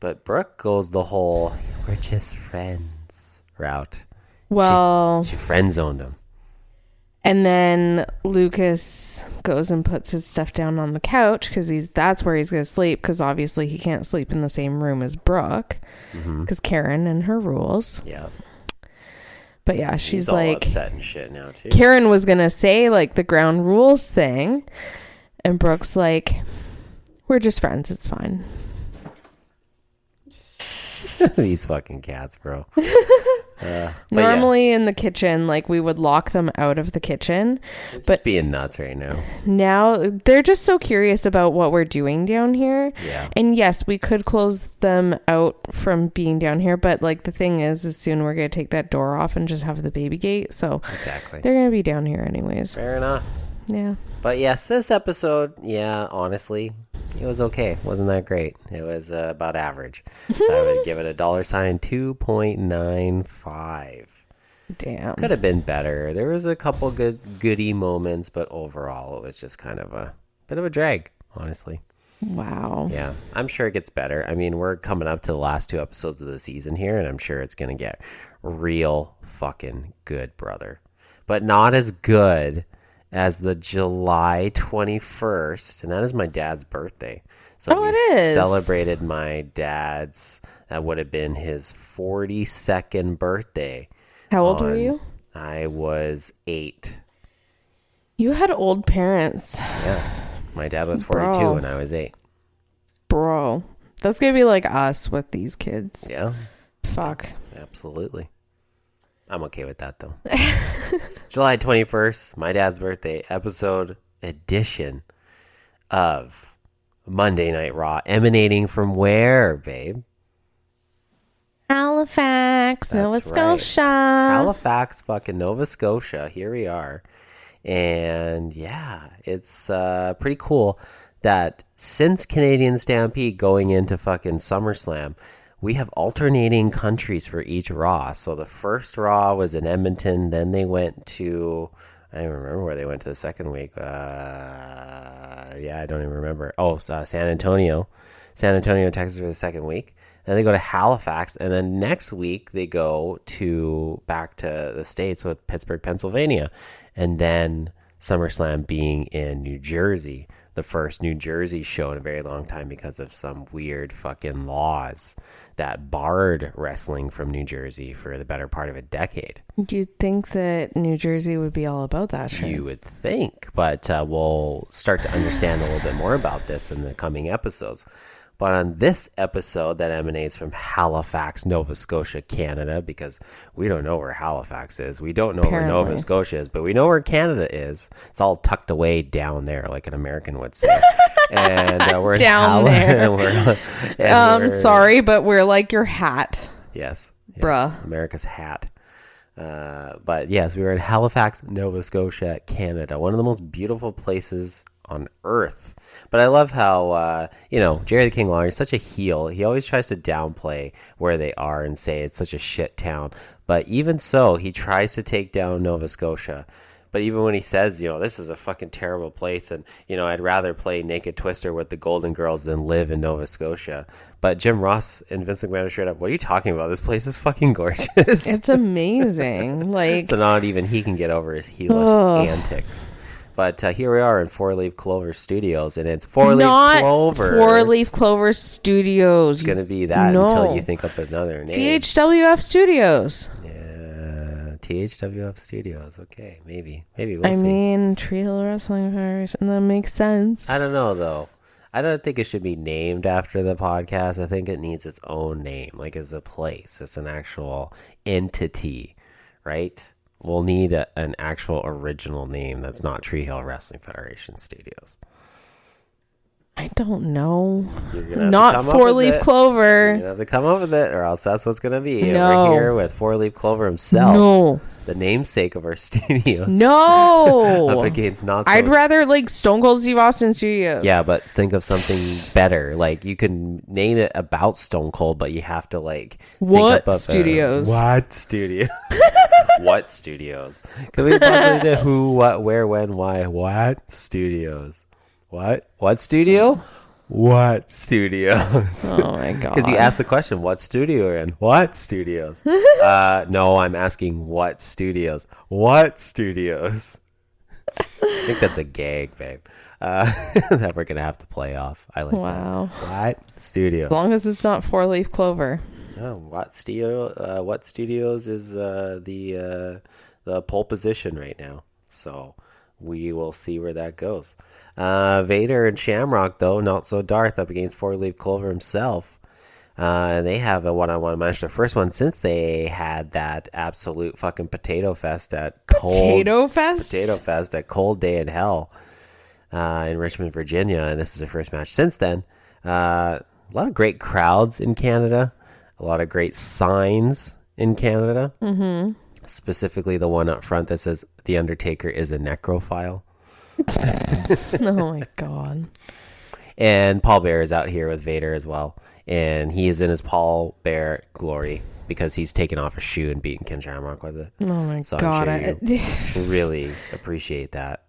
But Brooke goes the whole, we're just friends route. Well, She friend zoned him. and then Lucas goes and puts his stuff down on the couch because that's where he's going to sleep, because obviously he can't sleep in the same room as Brooke because Karen and her rules. Yeah. But yeah, she's He's all like, upset and shit now too. Karen was going to say like the ground rules thing. And Brooke's like, we're just friends. It's fine. These fucking cats, bro. Normally in the kitchen, like we would lock them out of the kitchen. But But being nuts right now. now they're just so curious about what we're doing down here. Yeah. And yes, we could close them out from being down here. But like the thing is soon we're going to take that door off and just have the baby gate. So Exactly. they're going to be down here anyways. Fair enough. Yeah. But yes, this episode, yeah, honestly, it was okay. Wasn't that great. It was about average. So I would give it a $2.95. Damn. Could have been better. There was a couple goody moments, but overall, it was just kind of a bit of a drag, honestly. Wow. Yeah, I'm sure it gets better. I mean, we're coming up to the last 2 episodes of the season here, and I'm sure it's going to get real fucking good, brother. But not as good as the July 21st, and that is my dad's birthday. So we it is. celebrated my dad's, that would have been his 42nd birthday. How old were you? I was 8. You had old parents. Yeah. My dad was 42 Bro. and I was 8. Bro. That's going to be like us with these kids. Yeah, Fuck. absolutely. I'm okay with that, though. July 21st, my dad's birthday, episode edition of Monday Night Raw, emanating from where, babe? Halifax, Nova That's right. Scotia. Halifax, fucking Nova Scotia. Here we are. And yeah, it's pretty cool that since Canadian Stampede going into fucking SummerSlam, we have alternating countries for each Raw. So the first Raw was in Edmonton. Then they went to, I don't even remember where they went to the second week. Yeah, I don't even remember. Oh, San Antonio, Texas for the second week. Then they go to Halifax. And then next week they go back to the States with Pittsburgh, Pennsylvania. And then SummerSlam being in New Jersey. The first New Jersey show in a very long time because of some weird fucking laws that barred wrestling from New Jersey for the better part of a decade. You'd think that New Jersey would be all about that shit. You would think, but we'll start to understand a little bit more about this in the coming episodes. But on this episode that emanates from Halifax, Nova Scotia, Canada, because we don't know where Halifax is. We don't know where Apparently. Nova Scotia is, but we know where Canada is. It's all tucked away down there, like an American would say. And we're in Down there. we're Sorry, but we're like your hat. Yes. Yeah, Bruh. America's hat. But yes, we were in Halifax, Nova Scotia, Canada. One of the most beautiful places on earth. But I love how, Jerry the King Lawler is such a heel. He always tries to downplay where they are and say it's such a shit town. But even so, he tries to take down Nova Scotia. But even when he says, this is a fucking terrible place and, I'd rather play Naked Twister with the Golden Girls than live in Nova Scotia. But Jim Ross and Vince McMahon straight up, what are you talking about? This place is fucking gorgeous. It's amazing. Like, So not even he can get over his heelish antics. But here we are in 4-Leaf Clover Studios, and it's 4-Leaf Clover. 4-Leaf Clover Studios. It's going to be that until you think up another name. THWF Studios. Yeah, THWF Studios. Okay, maybe we'll I see. mean, Tree Hill Wrestling Federation. That makes sense. I don't know, though. I don't think it should be named after the podcast. I think it needs its own name, like as a place. It's an actual entity, right? We'll need an actual original name that's not Tree Hill Wrestling Federation Studios. I don't know. You're gonna have to Not come up four with leaf it. You're clover. gonna have to come up with it, or else that's what's gonna be. No. We're here with 4-leaf clover himself, No. the namesake of our studios. No. Up against not so. I'd rather like Stone Cold Steve Austin Studios. Yeah, but think of something better. Like you can name it about Stone Cold, but you have to like What think up studios? What studios? What studios? Can we possibly do who, what, where, when, why? What studios? What studio? What studios? Oh my god. Because you asked the question, what studio are in? What studios? No, I'm asking what studios. What studios? I think that's a gag, babe. That we're gonna have to play off. I like Wow. that. What studios? As long as it's not four leaf clover. Oh, what studio? What studios is the pole position right now? So we will see where that goes. Vader and Shamrock, though, not so Darth up against 4-leaf clover himself. And they have a one-on-one match. The first one since they had that absolute fucking potato fest at Potato Fest at Cold Day in Hell in Richmond, Virginia. And this is their first match since then. A lot of great crowds in Canada. A lot of great signs in Canada. Mm-hmm. Specifically the one up front that says, "The Undertaker is a necrophile." Oh my god. And Paul Bearer is out here with Vader as well. And he is in his Paul Bearer glory because he's taken off a shoe and beaten Ken Shamrock with it. Oh my So god. I'm sure you really appreciate that.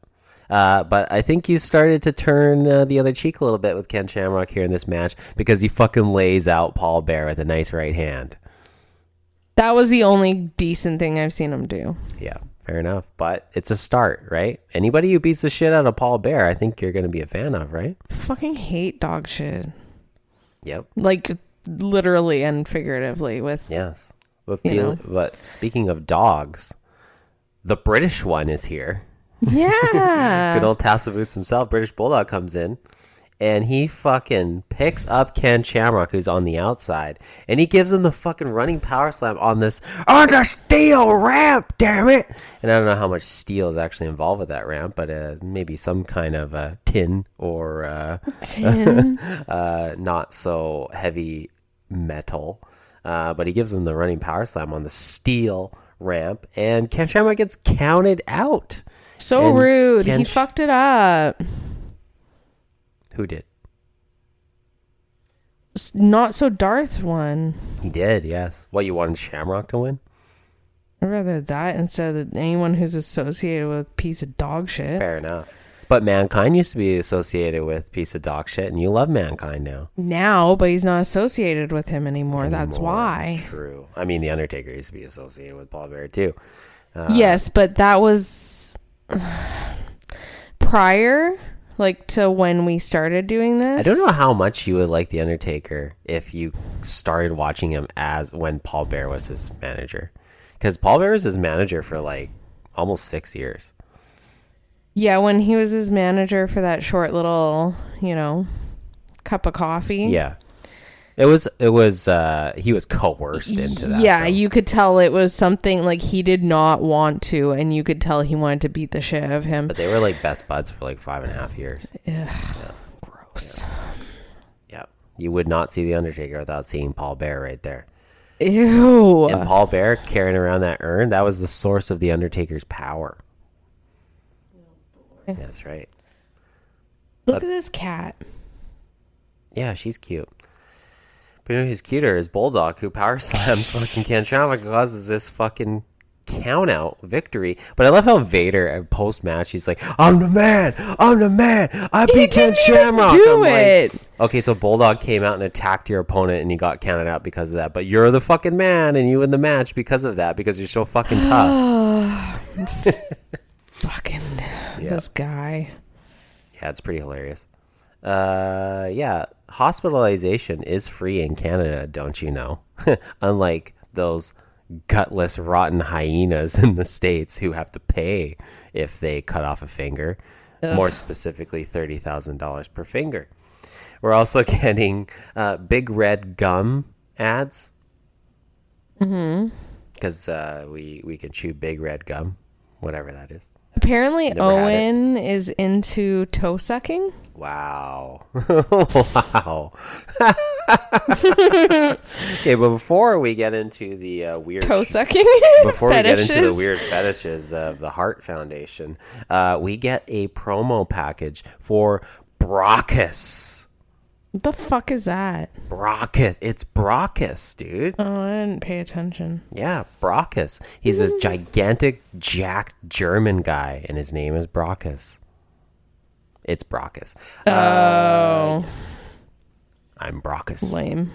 But I think you started to turn the other cheek a little bit with Ken Shamrock here in this match because he fucking lays out Paul Bearer with a nice right hand. That was the only decent thing I've seen him do. Yeah, fair enough. But it's a start, right? Anybody who beats the shit out of Paul Bearer, I think you're going to be a fan of, right? Fucking hate dog shit. Yep. Like literally and figuratively with Yes. But, You know. but speaking of dogs, the British one is here. Yeah. Good old Tassel Boots himself, British Bulldog, comes in. And he fucking picks up Ken Shamrock, who's on the outside, and he gives him the fucking running power slam on the steel ramp, damn it! And I don't know how much steel is actually involved with that ramp, but maybe some kind of tin or Tin. not so heavy metal. But he gives him the running power slam on the steel ramp, and Ken Shamrock gets counted out. So And rude. Ken He fucked it up. Who did? Not so Darth won. He did, yes. What, you wanted Shamrock to win? I'd rather that instead of anyone who's associated with a piece of dog shit. Fair enough. But Mankind used to be associated with piece of dog shit, and you love Mankind now. Now, but he's not associated with him anymore. That's Anymore. why. True. I mean, The Undertaker used to be associated with Paul Bearer, too. Yes, but that was prior, like, to when we started doing this. I don't know how much you would like The Undertaker if you started watching him as when Paul Bearer was his manager. Because Paul Bearer was his manager for, like, almost 6 years. Yeah, when he was his manager for that short little, cup of coffee. Yeah. He was coerced into that. Yeah, though. you could tell it was something like he did not want to, and you could tell he wanted to beat the shit out of him. But they were like best buds for like 5.5 years. Ugh, gross. Yeah. You would not see The Undertaker without seeing Paul Bearer right there. Ew. And Paul Bearer carrying around that urn, that was the source of The Undertaker's power. That's right. Look at this cat. Yeah, she's cute. But you know who's cuter is Bulldog, who power slams fucking Ken Shamrock and causes this fucking count out victory. But I love how Vader post match he's like, I'm the man, I beat Ken Shamrock. Do I'm it. like, okay, so Bulldog came out and attacked your opponent and you got counted out because of that. But you're the fucking man and you win the match because of that, because you're so fucking tough. Fucking this guy. Yeah, it's pretty hilarious. Yeah, hospitalization is free in Canada, don't you know? Unlike those gutless, rotten hyenas in the States who have to pay if they cut off a finger. Ugh. More specifically, $30,000 per finger. We're also getting big red gum ads. Mm-hmm. Because we can chew big red gum, whatever that is. Apparently, Never had it. Owen is into toe sucking. Wow. Wow. Okay, but before we get into the weird Toe sucking? before we get into the fetishes. weird fetishes of the Heart Foundation, we get a promo package for Brockus. What the fuck is that? Brockus. It's Brockus, dude. Oh, I didn't pay attention. Yeah, Brockus. He's this gigantic, jacked German guy, and his name is Brockus. It's Brockus. Yes. I'm Brockus. Lame.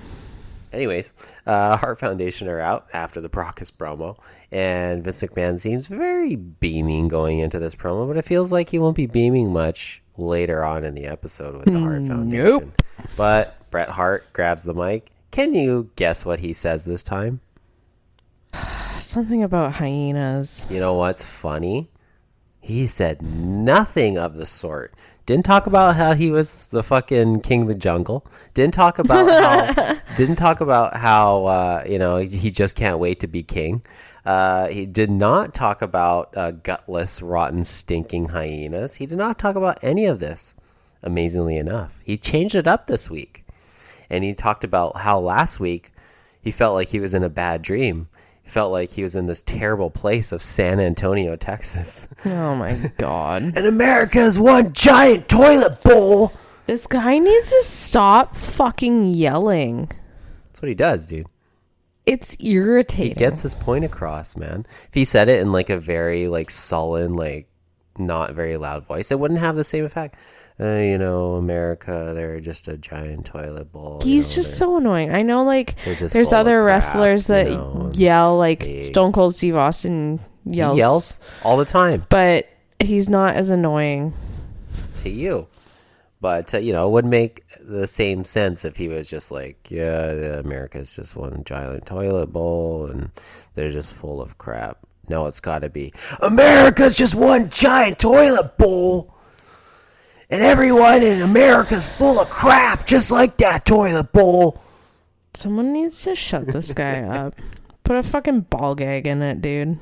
Anyways, Heart Foundation are out after the Brockus promo, and Vince McMahon seems very beaming going into this promo, but it feels like he won't be beaming much later on in the episode with the Heart Foundation. Nope. But Bret Hart grabs the mic. Can you guess what he says this time? Something about hyenas. You know what's funny? He said nothing of the sort. Didn't talk about how he was the fucking king of the jungle. Didn't talk about how he just can't wait to be king. He did not talk about gutless, rotten, stinking hyenas. He did not talk about any of this. Amazingly enough, he changed it up this week, and he talked about how last week he felt like he was in a bad dream. He felt like he was in this terrible place of San Antonio, Texas. Oh my god. And America is one giant toilet bowl. This guy needs to stop fucking yelling. That's what he does, dude. It's irritating. He gets his point across, man. If he said it in like a very like sullen, like not very loud voice, it wouldn't have the same effect. America, they're just a giant toilet bowl. He's just so annoying. I know, like, there's full other of crap, wrestlers that yell, like Stone Cold Steve Austin yells. He yells all the time. But he's not as annoying. To you. But, it would make the same sense if he was just like, yeah, America's just one giant toilet bowl and they're just full of crap. No, it's got to be, America's just one giant toilet bowl. And everyone in America's full of crap, just like that toilet bowl. Someone needs to shut this guy up. Put a fucking ball gag in it, dude.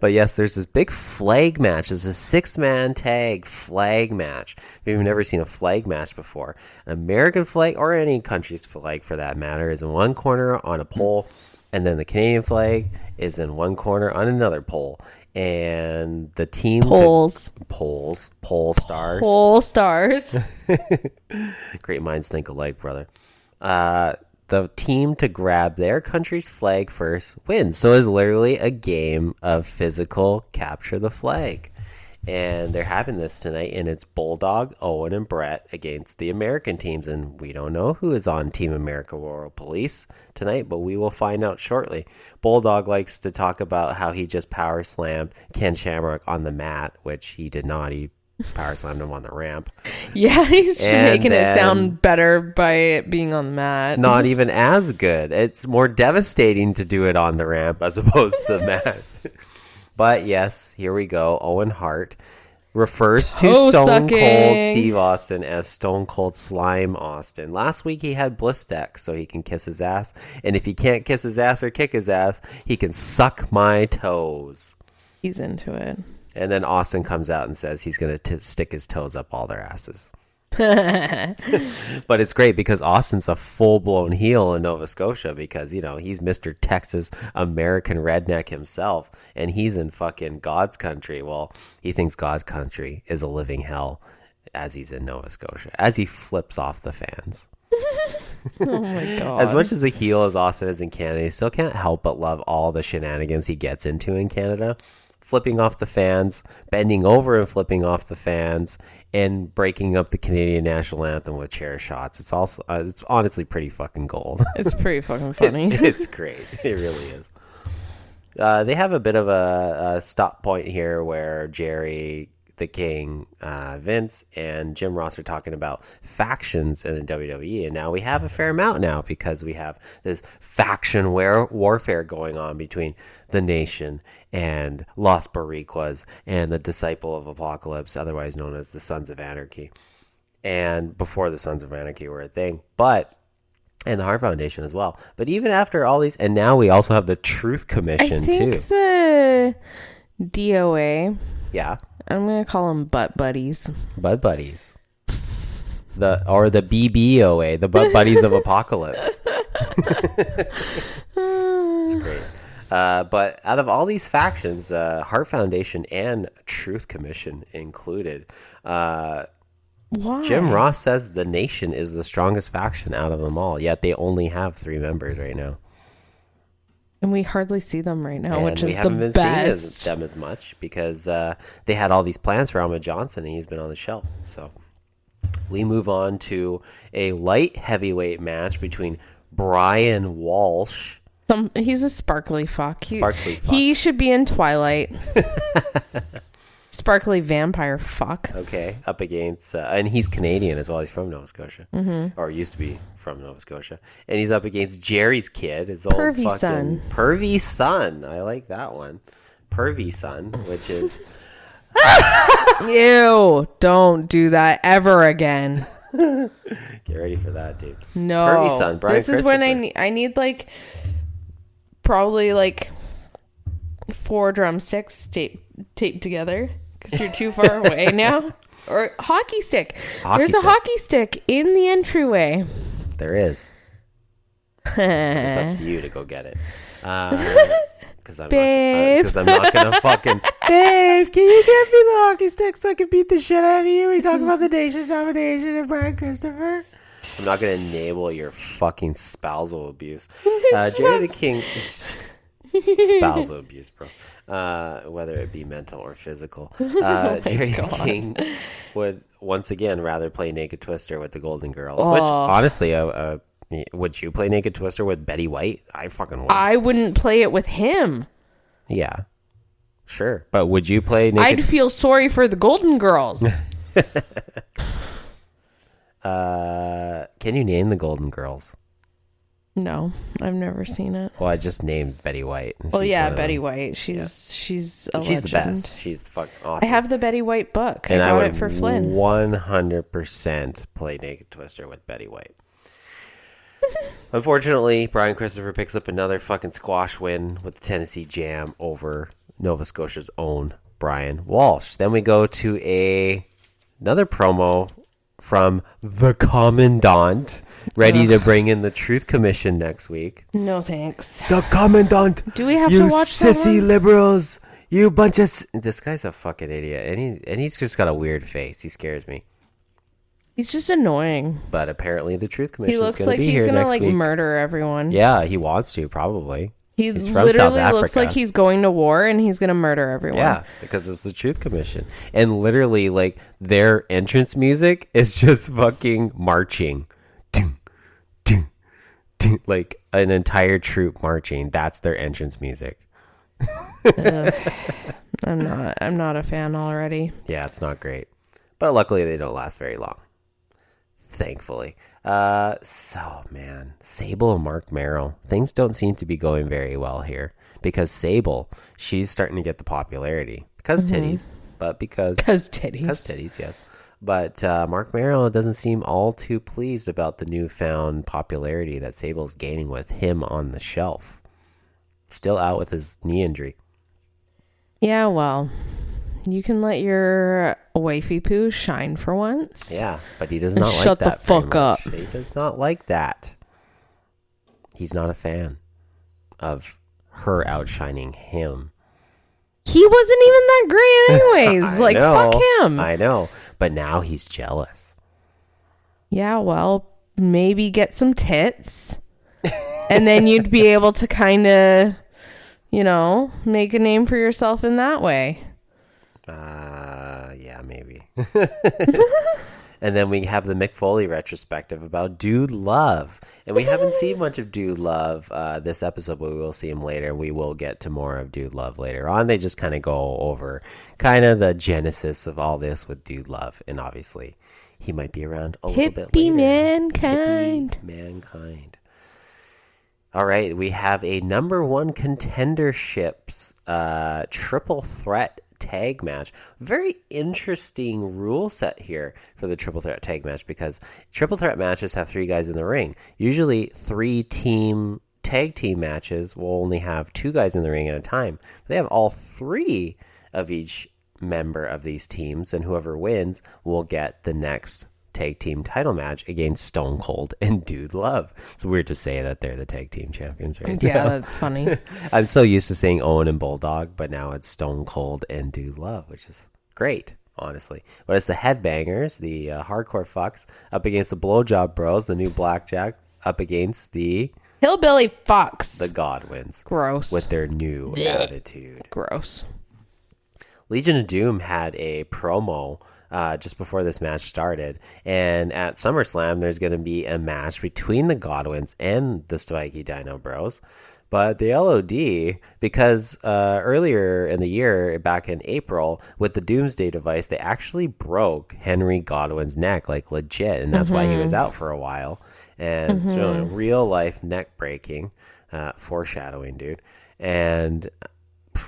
But yes, there's this big flag match. It's a 6-man tag flag match. If you've never seen a flag match before, an American flag, or any country's flag for that matter, is in one corner on a pole, and then the Canadian flag is in one corner on another pole. And the team pole stars. Pole stars. Great minds think alike, brother. The team to grab their country's flag first wins. So it's literally a game of physical capture the flag. And they're having this tonight, and it's Bulldog, Owen, and Brett against the American teams. And we don't know who is on Team America World Police tonight, but we will find out shortly. Bulldog likes to talk about how he just power slammed Ken Shamrock on the mat, which he did not. He power slammed him on the ramp. Yeah, he's And making it then- sound better by it being on the mat. Not even as good. It's more devastating to do it on the ramp as opposed to the mat. But yes, here we go. Owen Hart refers to Toe Stone Cold sucking. Steve Austin as Stone Cold Slime Austin. Last week he had bliss deck so he can kiss his ass. And if he can't kiss his ass or kick his ass, he can suck my toes. He's into it. And then Austin comes out and says he's going to stick his toes up all their asses. But it's great because Austin's a full-blown heel in Nova Scotia because, he's Mr. Texas American redneck himself, and he's in fucking God's country. Well, he thinks God's country is a living hell as he's in Nova Scotia, as he flips off the fans. Oh my god. As much as a heel as Austin is in Canada, he still can't help but love all the shenanigans he gets into in Canada. Flipping off the fans, bending over and flipping off the fans, and breaking up the Canadian national anthem with chair shots. It's also, it's honestly pretty fucking gold. It's pretty fucking funny. It's great. It really is. They have a bit of a stop point here where Jerry, the King, Vince, and Jim Ross are talking about factions in the WWE, and now we have a fair amount now because we have this faction warfare going on between the Nation and Los Boricuas and the Disciple of Apocalypse, otherwise known as the Sons of Anarchy, and before the Sons of Anarchy were a thing, and the Heart Foundation as well. But even after all these, and now we also have the Truth Commission I think too. the DOA Yeah. I'm going to call them butt buddies. Butt buddies. The BBOA, the butt buddies of apocalypse. It's great. But out of all these factions, Heart Foundation and Truth Commission included, Why? Jim Ross says the Nation is the strongest faction out of them all, yet they only have 3 members right now. And we hardly see them right now, And which we is haven't the been best. seeing them as much because they had all these plans for Ahmed Johnson, and he's been on the shelf. So we move on to a light heavyweight match between Brian Walsh. He's a sparkly fuck. Sparkly fuck. He should be in Twilight. Sparkly vampire fuck. Okay, up against, and he's Canadian as well. He's from Nova Scotia, or used to be from Nova Scotia, and he's up against Jerry's kid, his old Pervy fucking son. pervy son. I like that one, pervy son, which is Ew! Don't do that ever again. get ready for that, dude. No. Pervy son. Brian This is when Christopher. I need like probably like 4 drumsticks taped together because you're too far away now. Or hockey stick. There's a hockey stick in the entryway. There is. It's up to you to go get it. Because I'm not gonna fucking. Babe, can you get me the hockey stick so I can beat the shit out of you? We talk about the Nation domination and Brian Christopher. I'm not gonna enable your fucking spousal abuse. Jerry the King. Spousal abuse, bro. Whether it be mental or physical. Jerry the King would once again rather play Naked Twister with the Golden Girls. Which honestly, would you play Naked Twister with Betty White? I fucking would. I wouldn't play it with him. Yeah, sure. But would you play Naked? I'd feel sorry for the Golden Girls. Can you name the Golden Girls? No, I've never seen it. Well, I just named Betty White. Well, She's yeah, one of Betty them. White. She's a She's legend. the best. She's fucking awesome. I have the Betty White book. And I I got would it for Flynn. 100% play Naked Twister with Betty White. Unfortunately, Brian Christopher picks up another fucking squash win with the Tennessee Jam over Nova Scotia's own Brian Walsh. Then we go to another promo from the Commandant, ready to bring in the Truth Commission next week. No thanks. The Commandant! Do we have you to watch sissy that one? liberals! You bunch of... This guy's a fucking idiot, and he's just got a weird face. He scares me. He's just annoying. But apparently the Truth Commission He is looks going to like be he's here gonna next like week. murder everyone. Yeah, he wants to, probably. He's from South literally looks Africa. like he's going to war and he's gonna murder everyone. Yeah, because it's the Truth Commission. And literally, like, their entrance music is just fucking marching. Ding, ding, ding. Like, an entire troop marching. That's their entrance music. I'm not a fan already. Yeah, it's not great. But luckily, they don't last very long. Thankfully. So, man, Sable and Mark Merrill. Things don't seem to be going very well here. Because Sable, she's starting to get the popularity. Because titties. But because Titties. Because titties, yes. But Mark Merrill doesn't seem all too pleased about the newfound popularity that Sable's gaining with him on the shelf. Still out with his knee injury. Yeah, well, you can let your wifey poo shine for once. Yeah, but he does And not like shut the that very fuck up. much. He does not like that. He's not a fan of her outshining him. He wasn't even that great anyways. I Like, know, fuck him. I know, but now he's jealous. Yeah, well, maybe get some tits. And then you'd be able to kind of, make a name for yourself in that way. Yeah, maybe. And then we have the Mick Foley retrospective about Dude Love. And we haven't seen much of Dude Love this episode, but we will see him later. We will get to more of Dude Love later on. They just kind of go over kind of the genesis of all this with Dude Love. And obviously, he might be around a little bit later. Hippie mankind. Hippie mankind. All right, we have a number one contenderships triple threat tag match. Very interesting rule set here for the triple threat tag match because triple threat matches have 3 guys in the ring. Usually 3 tag team matches will only have 2 guys in the ring at a time. They have all 3 of each member of these teams, and whoever wins will get the next tag team title match against Stone Cold and Dude Love. It's weird to say that they're the tag team champions right Yeah, now. that's funny. I'm so used to saying Owen and Bulldog, but now it's Stone Cold and Dude Love, which is great, honestly. But it's the Headbangers, the Hardcore Fucks, up against the Blowjob Bros, the new Blackjack, up against the Hillbilly fucks. the Godwins. Gross. With their new attitude. Gross. Legion of Doom had a promo just before this match started, and at SummerSlam there's going to be a match between the Godwins and the Spiky Dino Bros. But the LOD, because earlier in the year, back in April, with the Doomsday device, they actually broke Henry Godwin's neck, like legit, and that's why he was out for a while. And so real life neck breaking, foreshadowing, dude. And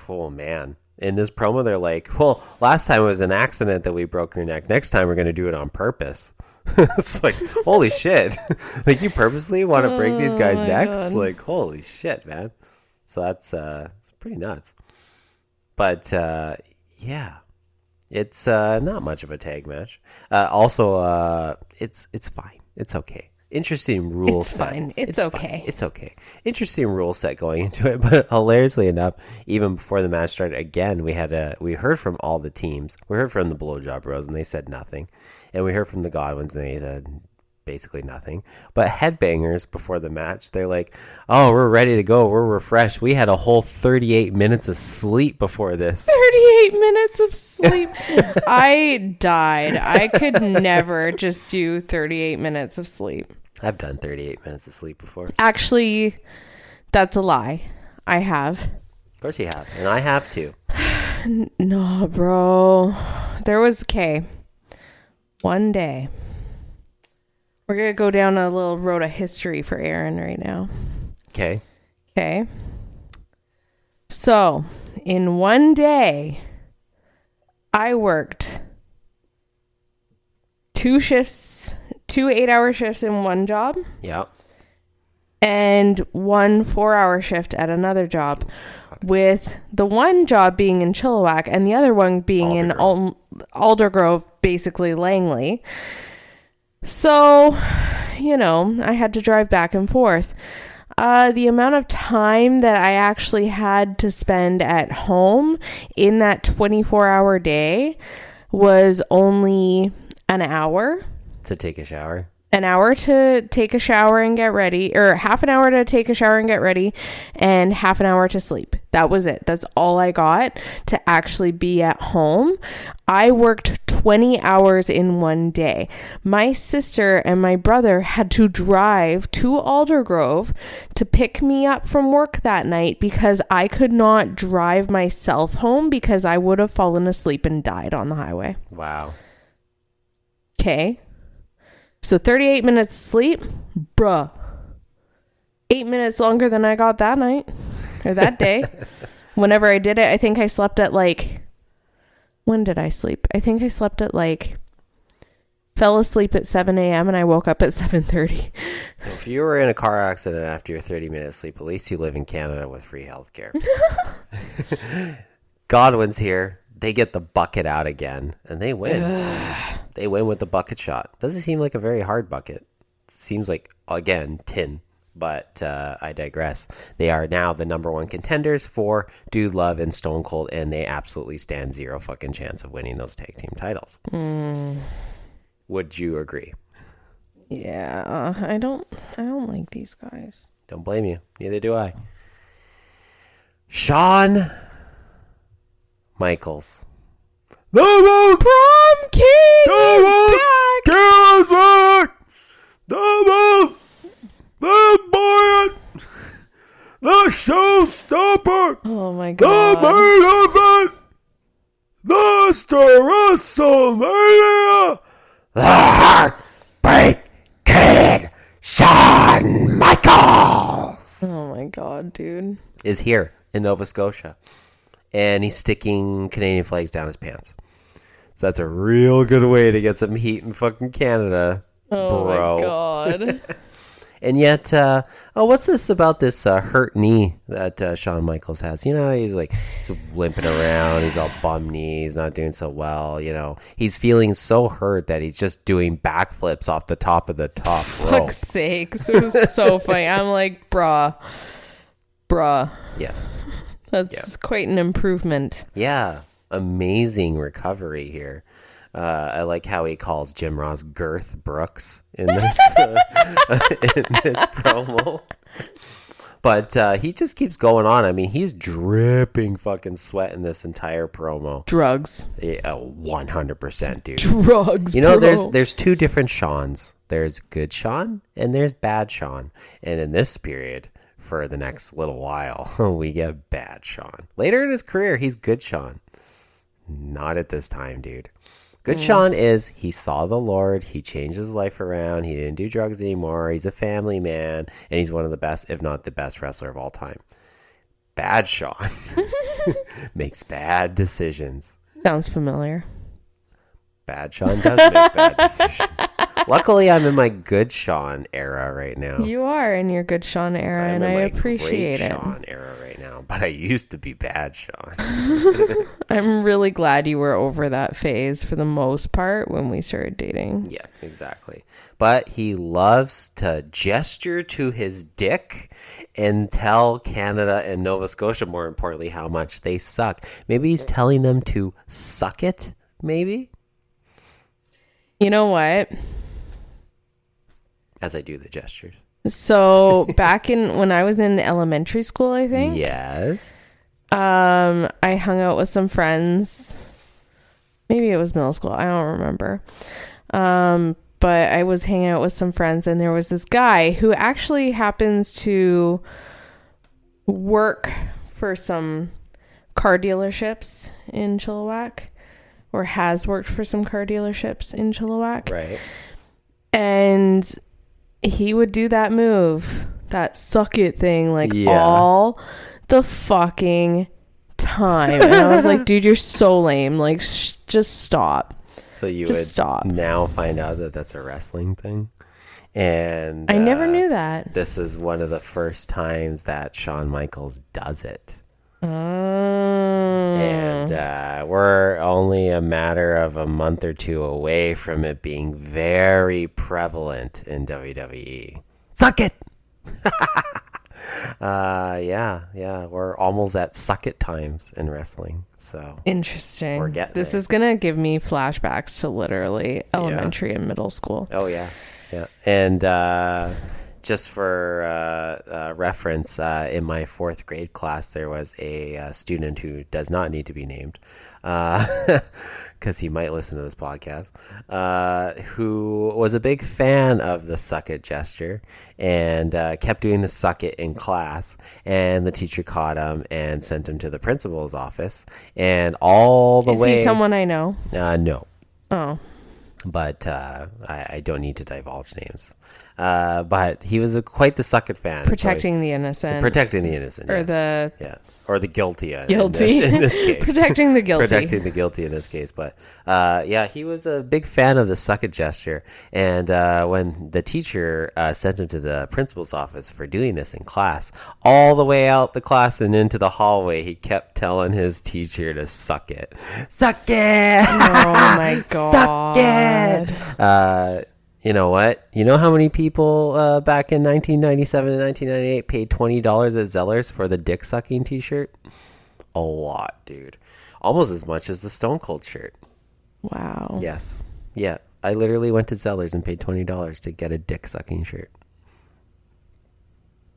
oh man. In this promo, they're like, well, last time it was an accident that we broke your neck. Next time we're going to do it on purpose. It's like, holy shit. Like, you purposely want to break these guys' necks? God. Like, holy shit, man. So that's it's pretty nuts. But, yeah. It's not much of a tag match. Also, it's fine. It's okay. Interesting rule It's set. fine. It's okay. Fine. It's okay. Interesting rule set going into it, but hilariously enough, even before the match started, again, we heard from all the teams. We heard from the Blowjob Bros, and they said nothing, and we heard from the Godwins, and they said basically nothing. But Headbangers before the match, they're like, "Oh, we're ready to go. We're refreshed. We had a whole 38 minutes of sleep before this." 38 minutes of sleep. I died. I could never just do 38 minutes of sleep. I've done 38 minutes of sleep before. Actually, that's a lie. I have. Of course you have, and I have too. No, bro. There was, one day. We're going to go down a little road of history for Aaron right now. Okay. Okay. So, in one day, I worked 2 shifts, 2 8-hour shifts in one job, Yeah. and 1 4-hour shift at another job, with the one job being in Chilliwack and the other one being in Aldergrove, basically Langley. So, I had to drive back and forth. The amount of time that I actually had to spend at home in that 24-hour day was only an hour. To take a shower. An hour to take a shower and get ready, or half an hour to take a shower and get ready, and half an hour to sleep. That was it. That's all I got to actually be at home. I worked 20 hours in one day. My sister and my brother had to drive to Aldergrove to pick me up from work that night because I could not drive myself home because I would have fallen asleep and died on the highway. Wow. Okay. So 38 minutes sleep, bruh. 8 minutes longer than I got that night or that day. Whenever I did it, I think I slept at when did I sleep? I think I slept at fell asleep at 7 a.m. and I woke up at 7:30. If you were in a car accident after your 30-minute sleep, at least you live in Canada with free healthcare. Godwin's here. They get the bucket out again, and they win. They win with the bucket shot. Doesn't seem like a very hard bucket. Seems like, again, tin. But I digress. They are now the number 1 contenders for Dude Love and Stone Cold, and they absolutely stand 0 fucking chance of winning those tag team titles. Would you agree? Yeah, I don't like these guys. Don't blame you. Neither do I. Shawn Michaels. The most Prom King is back! charismatic, the most flamboyant, the showstopper, Oh my the god. main event, the WrestleMania, the Heartbreak Kid, Shawn Michaels, Oh my god, dude. is here in Nova Scotia. And he's sticking Canadian flags down his pants. So that's a real good way to get some heat in fucking Canada, Oh bro. my god. And yet, what's this about this hurt knee that Shawn Michaels has? You know, he's limping around. He's all bum knee. He's not doing so well. You know, he's feeling so hurt that he's just doing backflips off the top of the top rope. Fuck's sakes. It was so funny. I'm like, bruh. Yes. That's quite an improvement. Yeah. Amazing recovery here. I like how he calls Jim Ross Girth Brooks in this in this promo. But he just keeps going on. I mean, he's dripping fucking sweat in this entire promo. Drugs. Yeah, 100%, dude. Drugs. You know, bro. there's two different Shawns. There's good Shawn and there's bad Shawn. And in this period, for the next little while, we get bad Shawn. Later in his career, he's good Shawn. Not at this time, dude. Good Shawn is, he saw the Lord, he changed his life around, he didn't do drugs anymore, he's a family man, and he's one of the best, if not the best wrestler of all time. Bad Shawn makes bad decisions. Sounds familiar. Bad Shawn does make bad decisions. Luckily, I'm in my good Shawn era right now. You are in your good Shawn era, I'm and in I my appreciate great it. Shawn era right now, but I used to be bad Shawn. I'm really glad you were over that phase for the most part when we started dating. Yeah, exactly. But he loves to gesture to his dick and tell Canada and Nova Scotia, more importantly, how much they suck. Maybe he's telling them to suck it, maybe? You know what? As I do the gestures. So back when I was in elementary school, I think. Yes. I hung out with some friends. Maybe it was middle school. I don't remember. But I was hanging out with some friends, and there was this guy who actually happens to work for some car dealerships in Chilliwack, or has worked for some car dealerships in Chilliwack. Right. And he would do that move, that suck it thing, like all the fucking time. And I was like, dude, you're so lame. Like, just stop. So you just would stop. Now find out that that's a wrestling thing. And I never knew that. This is one of the first times that Shawn Michaels does it. And we're only a matter of a month or two away from it being very prevalent in WWE. Suck it! Yeah. We're almost at suck it times in wrestling. So Interesting. We're getting this there. is going to give me flashbacks to literally elementary and middle school. Oh, yeah. Yeah. And just for reference, in my fourth grade class, there was a student who does not need to be named, because he might listen to this podcast, who was a big fan of the suck it gesture and kept doing the suck it in class. And the teacher caught him and sent him to the principal's office. And all the way... Is he someone I know? No. Oh. But I don't need to divulge names. But he was quite the suck it fan. Protecting the innocent. Protecting the innocent. Or yes. the... Yeah. Or the guilty. Guilty. In this case. Protecting the guilty. Protecting the guilty in this case. But yeah, he was a big fan of the suck it gesture. And when the teacher sent him to the principal's office for doing this in class, all the way out the class and into the hallway, he kept telling his teacher to suck it. Suck it! Oh my God. Suck it! You know what? You know how many people back in 1997 and 1998 paid $20 at Zeller's for the dick sucking t-shirt? A lot, dude. Almost as much as the Stone Cold shirt. Wow. Yes. Yeah. I literally went to Zeller's and paid $20 to get a dick sucking shirt.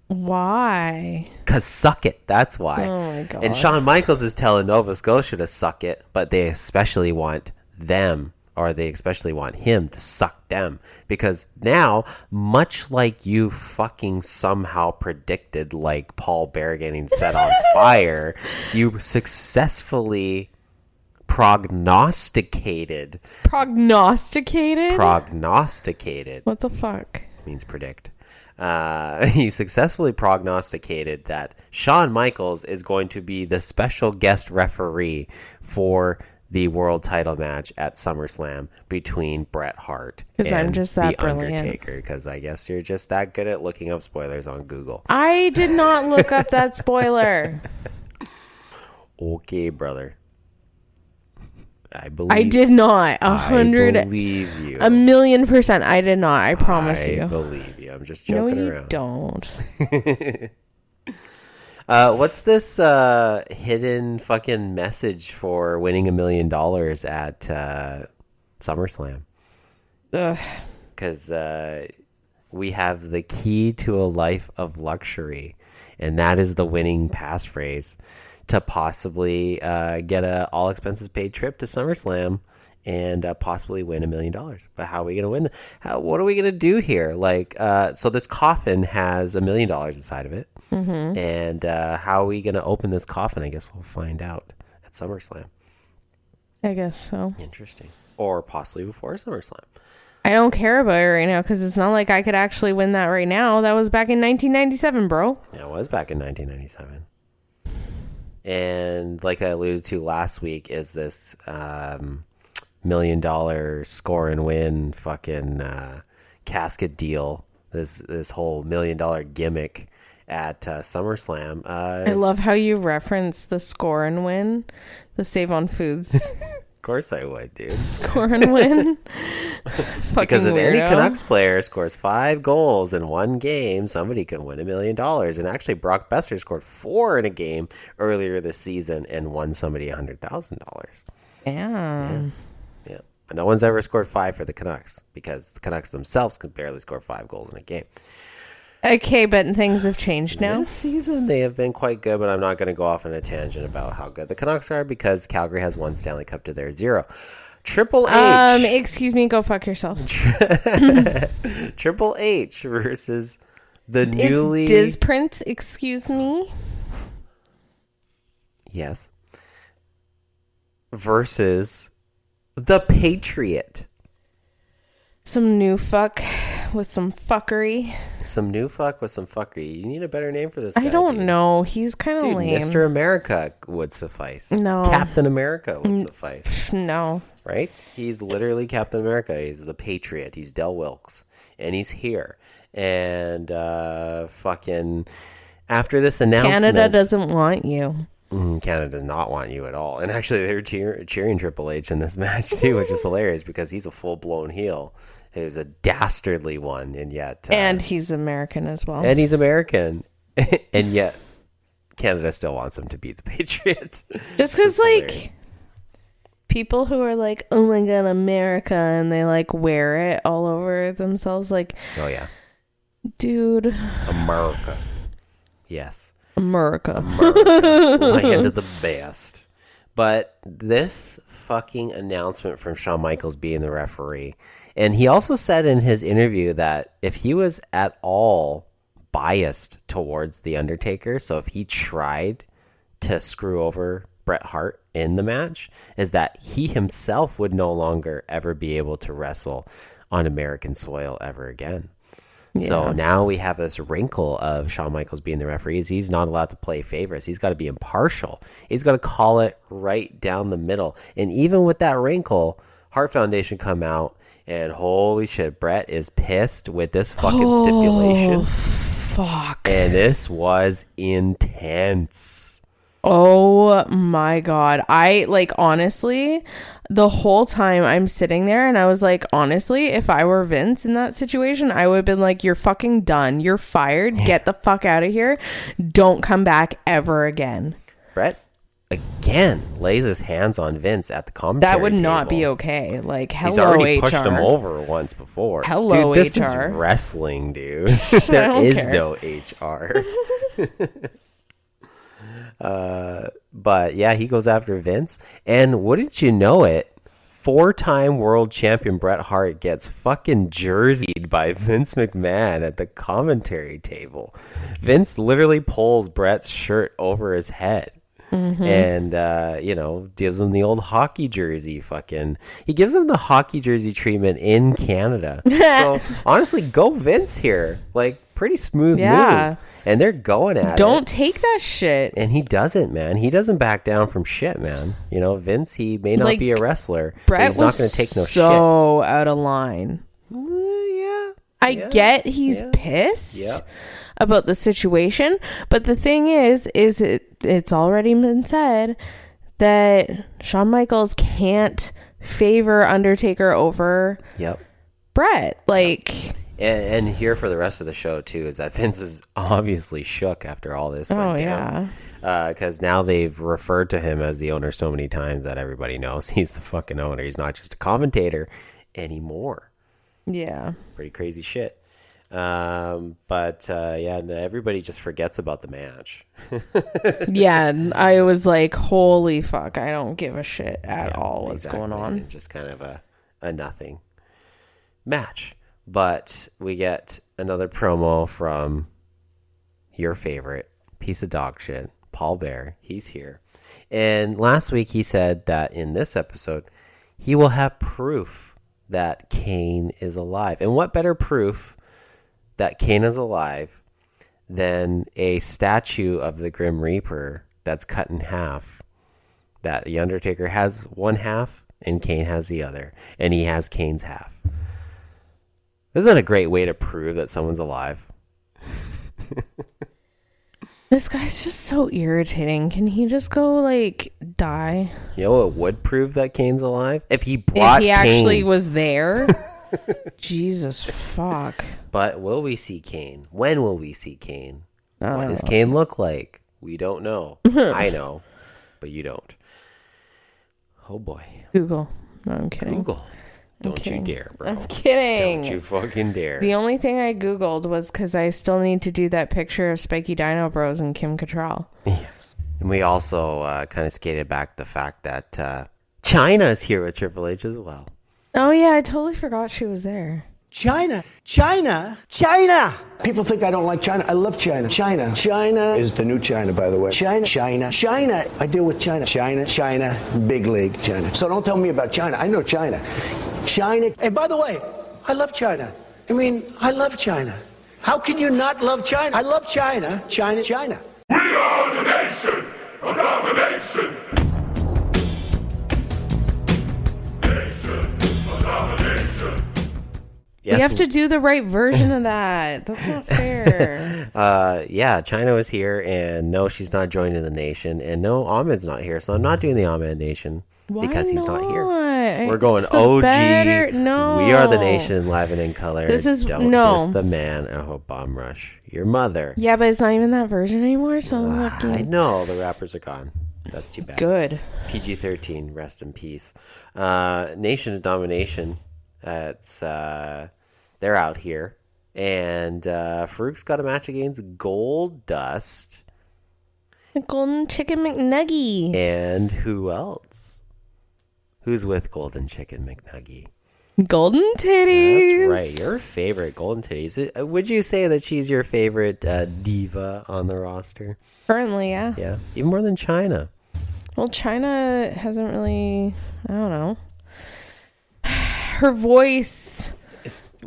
Why? 'Cause suck it. That's why. Oh my God. And Shawn Michaels is telling Nova Scotia to suck it, but they especially want them, or they especially want him to suck them. Because now, much like you fucking somehow predicted, like Paul Bear getting set on fire, you successfully prognosticated. Prognosticated? What the fuck? means predict. You successfully prognosticated that Shawn Michaels is going to be the special guest referee for the world title match at SummerSlam between Bret Hart 'Cause I'm and just that The brilliant. Undertaker. Because I guess you're just that good at looking up spoilers on Google. I did not look up that spoiler. Okay, brother. I I did not. I believe you. 1,000,000%. I did not. I promise you. I believe you. I'm just No, joking you around. don't. What's this hidden fucking message for winning $1 million at SummerSlam? Ugh. Because we have the key to a life of luxury, and that is the winning passphrase to possibly get a all expenses paid trip to SummerSlam and possibly win $1 million. But how are we going to win? What are we going to do here? Like, so this coffin has $1 million inside of it. Mm-hmm. And how are we going to open this coffin? I guess we'll find out at SummerSlam. I guess so. Interesting. Or possibly before SummerSlam. I don't care about it right now because it's not like I could actually win that right now. That was back in 1997, bro. Yeah, it was back in 1997. And like I alluded to last week, is this $1 million score and win fucking casket deal. This whole $1 million gimmick at SummerSlam. I love how you reference the score and win, the Save on Foods Of course I would, dude. score and win. Because if any weirdo. Canucks player scores 5 goals in one game, somebody can win $1 million. And actually, Brock Besser scored 4 in a game earlier this season and won somebody $100,000. Yeah. Yes. Yeah. But no one's ever scored 5 for the Canucks because the Canucks themselves can barely score 5 goals in a game. Okay, but things have changed now. This season, they have been quite good, but I'm not going to go off on a tangent about how good the Canucks are because Calgary has 1 Stanley Cup to their 0. Triple H. Excuse me, go fuck yourself. Triple H versus the newly... It's Diz Prince, excuse me. Yes. Versus the Patriot. Some new fuck with some fuckery. Some new fuck with some fuckery. You need a better name for this guy. I don't dude. know. He's kind of Dude, lame. Mr. America would suffice. No. Captain America would suffice. No. Right? He's literally Captain America. He's the Patriot. He's Del Wilkes. And he's here. And fucking after this announcement... Canada doesn't want you. Canada does not want you at all. And actually, they're cheering Triple H in this match, too, which is hilarious because he's a full-blown heel. He's a dastardly one, and yet... and he's American as well. And he's American. And yet, Canada still wants him to beat the Patriots. Just because, like, people who are like, oh my God, America, and they, like, wear it all over themselves, like... Oh, yeah. Dude. America. Yes. America. Land of the best. But this fucking announcement from Shawn Michaels being the referee, and he also said in his interview that if he was at all biased towards The Undertaker, so if he tried to screw over Bret Hart in the match, is that he himself would no longer ever be able to wrestle on American soil ever again. Yeah. So now we have this wrinkle of Shawn Michaels being the referee. He's not allowed to play favorites. He's got to be impartial. He's got to call it right down the middle. And even with that wrinkle, Hart Foundation come out and holy shit, Bret is pissed with this fucking stipulation. Fuck. And this was intense. Oh my God. I like, honestly, the whole time I'm sitting there and I was like, honestly, if I were Vince in that situation, I would have been like, you're fucking done. You're fired. Get the fuck out of here. Don't come back ever again. Bret again lays his hands on Vince at the commentary That would not table. be okay. Like, hello, He's already HR. pushed him over once before. Hello, dude, this HR. is wrestling, dude. There don't is care. no HR. But yeah, he goes after Vince. And wouldn't you know it, 4-time world champion Bret Hart gets fucking jerseyed by Vince McMahon at the commentary table. Vince literally pulls Bret's shirt over his head. And, gives him the old hockey jersey he gives him the hockey jersey treatment in Canada. So, honestly, go Vince here. Like, Pretty smooth Yeah. move. And they're going at it. Don't take that shit. And he doesn't, man. He doesn't back down from shit, man. You know, Vince, he may not Like, be a wrestler, but Brett he's not was going to take no shit. so out of line. Yeah. I get he's pissed about the situation, but the thing is it's already been said that Shawn Michaels can't favor Undertaker over Brett. Like, and here for the rest of the show too is that Vince is obviously shook after all this went down. Because now they've referred to him as the owner so many times that everybody knows he's the fucking owner. He's not just a commentator anymore. Yeah. Pretty crazy shit. But everybody just forgets about the match. Yeah, I was like, holy fuck, I don't give a shit at all what's going on. And just kind of a nothing match. But we get another promo from your favorite piece of dog shit, Paul Bear. He's here. And last week he said that in this episode, he will have proof that Kane is alive. And what better proof that Kane is alive than a statue of the Grim Reaper that's cut in half, that the Undertaker has one half and Kane has the other, and he has Kane's half. Isn't that a great way to prove that someone's alive? This guy's just so irritating. Can he just go, like, die? You know what would prove that Kane's alive? If he brought If he Kane. actually was there? Jesus fuck. But will we see Kane? When will we see Kane? What does Kane look like? We don't know. I know, but you don't. Oh boy. Google. No, I'm kidding. Google. Don't you dare, bro. I'm kidding. Don't you fucking dare. The only thing I Googled was because I still need to do that picture of Spiky Dino Bros and Kim Cattrall. Yeah. And we also kind of skated back the fact that China is here with Triple H as well. Oh, yeah. I totally forgot she was there. China. China. China. People think I don't like China. I love China. China. China is the new China, by the way. China. China. China. I deal with China. China. China. Big league China. So don't tell me about China. I know China. China. And by the way, I love China. I mean, I love China. How can you not love China? I love China. China. China. We are the nation of domination. Yes. You have to do the right version of that. That's not fair. Yeah, China was here, and no, she's not joining the nation, and no, Ahmed's not here, so I'm not doing the Ahmed Nation because he's not here. We're going OG. No, we are the nation, live and in color. This is Don't diss the man. Oh, Bomb Rush, your mother. Yeah, but it's not even that version anymore. So I know the rappers are gone. That's too bad. Good. PG-13, rest in peace. Nation of Domination. It's they're out here, and Farouk's got a match against Goldust. The Golden Chicken McNuggie. And who else? Who's with Golden Chicken McNuggie? Golden Titties. That's right. Your favorite Golden Titties. Would you say that she's your favorite diva on the roster? Currently, yeah. Yeah. Even more than China. Well, China hasn't really, I don't know. Her voice.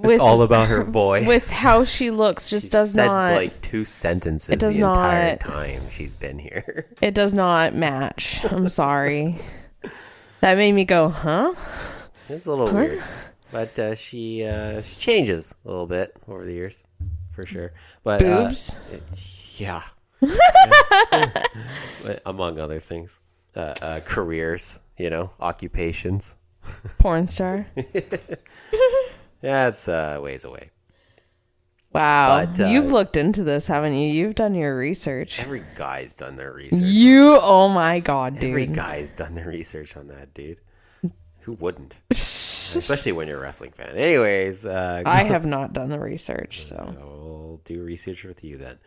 It's all about her voice. With how she looks just does not. Like 2 sentences it does the entire not, time she's been here. It does not match. I'm sorry. That made me go, huh? It's a little weird. But she changes a little bit over the years, for sure. But boobs? Yeah. Among other things. Careers, occupations. Porn star. Yeah, it's ways away. Wow. But, you've looked into this, haven't you? You've done your research. Every guy's done their research. Oh my God, dude. Every guy's done their research on that, dude. Who wouldn't? Especially when you're a wrestling fan. Anyways. I have not done the research, so. We'll do research with you then.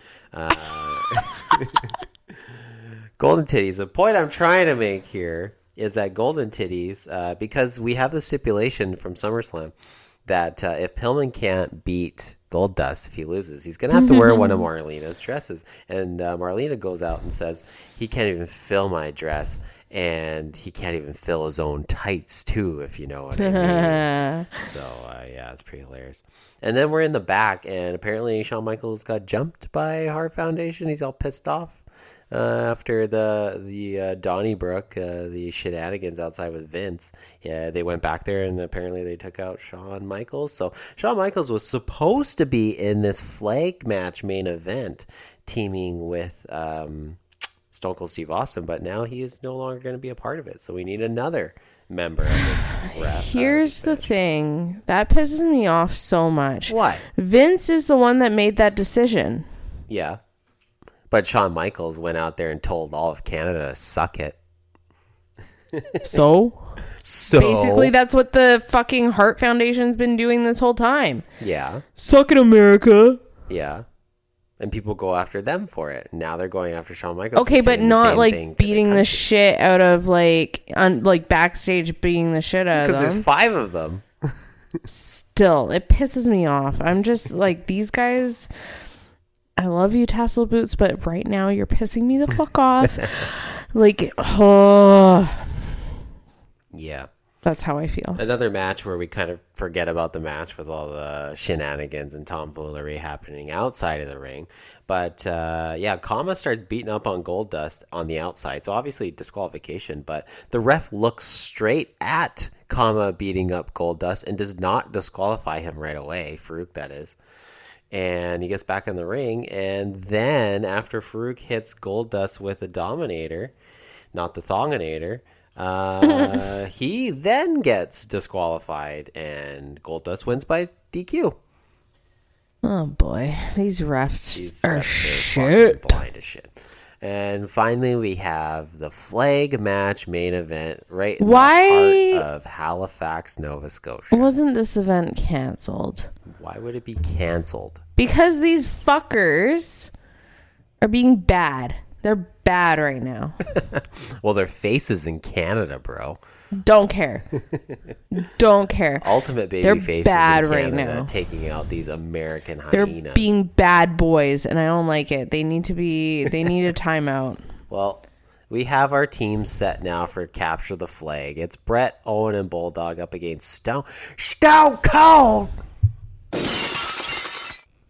Golden Titties. The point I'm trying to make here is that Golden Titties, because we have the stipulation from SummerSlam that if Pillman can't beat Goldust if he loses. He's going to have to wear one of Marlena's dresses. And Marlena goes out and says, he can't even fill my dress. And he can't even fill his own tights, too, if you know what I mean. So, yeah, it's pretty hilarious. And then we're in the back, and apparently Shawn Michaels got jumped by Hart Foundation. He's all pissed off after the Donnybrook, the shenanigans outside with Vince. Yeah, they went back there, and apparently they took out Shawn Michaels. So Shawn Michaels was supposed to be in this flag match main event, teaming with Stone Cold Steve Austin, but now he is no longer going to be a part of it. So we need another member of this Here's the thing that pisses me off so much. What? Vince is the one that made that decision. Yeah, but Shawn Michaels went out there and told all of Canada to suck it. So basically that's what the fucking Hart Foundation's been doing this whole time. Yeah, suck it, America. Yeah. And people go after them for it. Now they're going after Shawn Michaels. Okay, but not like beating the shit out of like backstage beating the shit out of them. Because there's 5 of them. Still, it pisses me off. I'm just like, these guys, I love you, Tassel Boots, but right now you're pissing me the fuck off. Like, oh. Yeah. That's how I feel. Another match where we kind of forget about the match with all the shenanigans and tomfoolery happening outside of the ring. But, yeah, Kama starts beating up on Goldust on the outside. So, obviously, disqualification. But the ref looks straight at Kama beating up Goldust and does not disqualify him right away. Farouk, that is. And he gets back in the ring. And then, after Farouk hits Goldust with a Dominator, not the Thonginator, he then gets disqualified and Goldust wins by DQ. Oh boy, these refs are shit. Blind as shit. And finally we have the flag match main event right in the heart of Halifax, Nova Scotia. Wasn't this event canceled? Why would it be canceled? Because these fuckers are being bad. They're bad right now. Well, their faces in Canada, bro. Don't care. Don't care. Ultimate baby They're faces bad in Canada right now. taking out these American They're hyenas. being bad boys, and I don't like it. They need a timeout. Well, we have our team set now for Capture the Flag. It's Brett, Owen, and Bulldog up against Stone Cold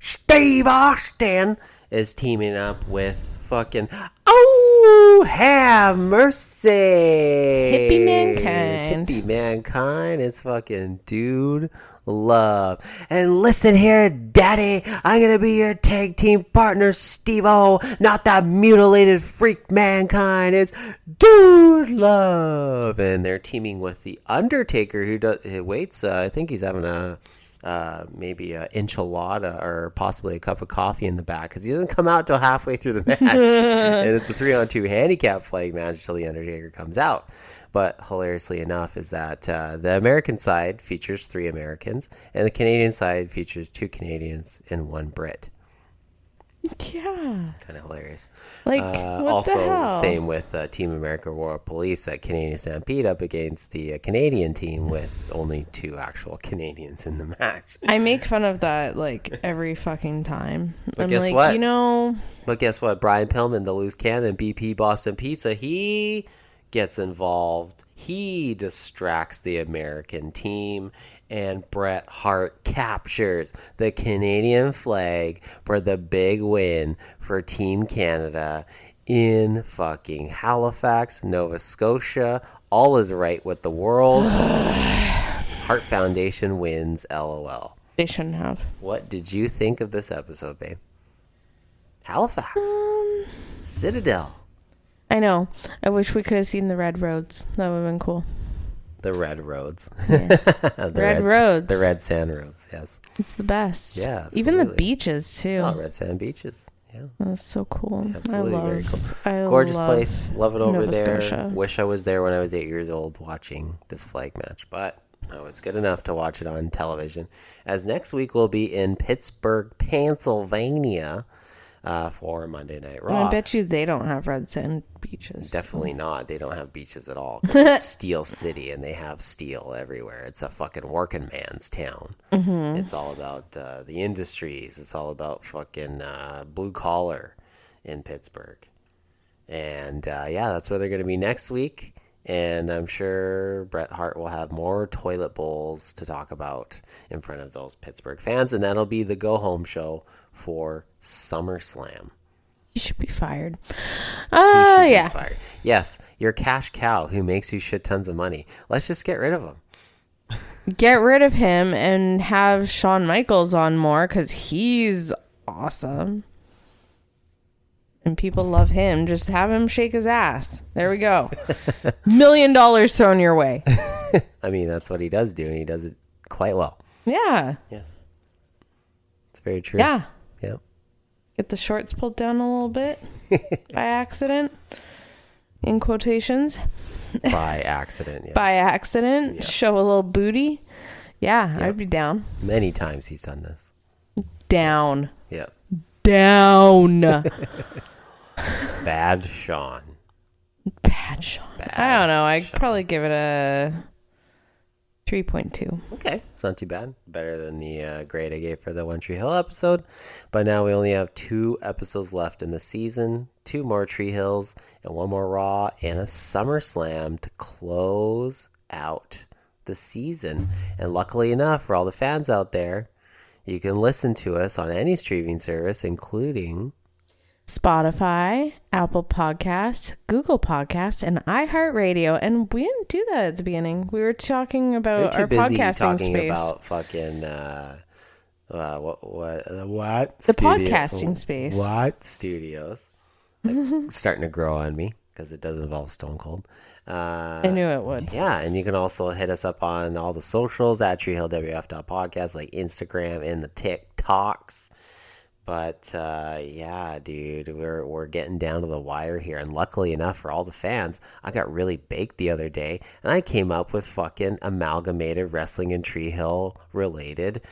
Steve Austin is teaming up with fucking have mercy Hippie Mankind. Hippie Mankind. It's fucking Dude Love. And listen here, daddy, I'm gonna be your tag team partner, Steve-O, not that mutilated freak Mankind. It's Dude Love. And they're teaming with the Undertaker, who waits. I think he's having maybe an enchilada or possibly a cup of coffee in the back, because he doesn't come out till halfway through the match. And it's a 3-on-2 handicap flag match until the Undertaker comes out. But hilariously enough is that the American side features 3 Americans and the Canadian side features 2 Canadians and 1 Brit. Yeah. Kind of hilarious. Like, what also, the hell? Same with Team America Royal Police at Canadian Stampede up against the Canadian team with only 2 actual Canadians in the match. I make fun of that like every fucking time. But I'm guess like, what? you know. But guess what? Brian Pillman, the Loose Cannon, BP Boston Pizza, he gets involved. He distracts the American team, and Bret Hart captures the Canadian flag for the big win for Team Canada in fucking Halifax, Nova Scotia. All is right with the world. Hart Foundation wins, LOL. They shouldn't have. What did you think of this episode, babe? Halifax. Citadel. I know. I wish we could have seen the red roads. That would have been cool. The red roads. Yeah. The red roads. The red sand roads, yes. It's the best. Yeah, even the absolutely. beaches too. Oh, red sand beaches. Yeah. That's so cool. Absolutely, very cool. I Gorgeous love place. Love it over Nova there. Scotia. Wish I was there when I was 8 years old watching this flag match, but I was good enough to watch it on television. As next week we'll be in Pittsburgh, Pennsylvania, for Monday Night And Raw. I bet you they don't have red sand beaches. Definitely not. They don't have beaches at all. 'Cause it's Steel City, and they have steel everywhere. It's a fucking working man's town. It's all about the industries. It's all about fucking blue collar in Pittsburgh. And that's where they're going to be next week. And I'm sure Bret Hart will have more toilet bowls to talk about in front of those Pittsburgh fans. And that'll be the go-home show for SummerSlam. He should be fired. He should be Yeah. fired. Yes, you're a cash cow who makes you shit tons of money. Let's just get rid of him. Get rid of him and have Shawn Michaels on more because he's awesome. And people love him. Just have him shake his ass. There we go. $1 million thrown your way. I mean, that's what he does do, and he does it quite well. Yeah. Yes. It's very true. Yeah. Yep. Get the shorts pulled down a little bit by accident. In quotations. By accident, yes. By accident. Yeah. Show a little booty. Yeah, Yep. I'd be down. Many times he's done this. Down. Yep. Down. Bad Sean. Bad Sean. Bad I don't know. I'd Sean. probably give it a 3.2. Okay, it's not too bad. Better than the grade I gave for the One Tree Hill episode. But now we only have 2 episodes left in the season. 2 more Tree Hills and 1 more Raw and a SummerSlam to close out the season. And luckily enough for all the fans out there, you can listen to us on any streaming service, including Spotify, Apple Podcast, Google Podcast, and iHeartRadio. And we didn't do that at the beginning. We were talking about We're too our busy podcasting talking space. about fucking what The studio- podcasting space. What studios? Like, starting to grow on me because it does involve Stone Cold. I knew it would. Yeah, and you can also hit us up on all the socials at treehillwf.podcast, like Instagram and the TikToks. But yeah, dude, we're getting down to the wire here, and luckily enough for all the fans, I got really baked the other day, and I came up with fucking amalgamated wrestling and Tree Hill related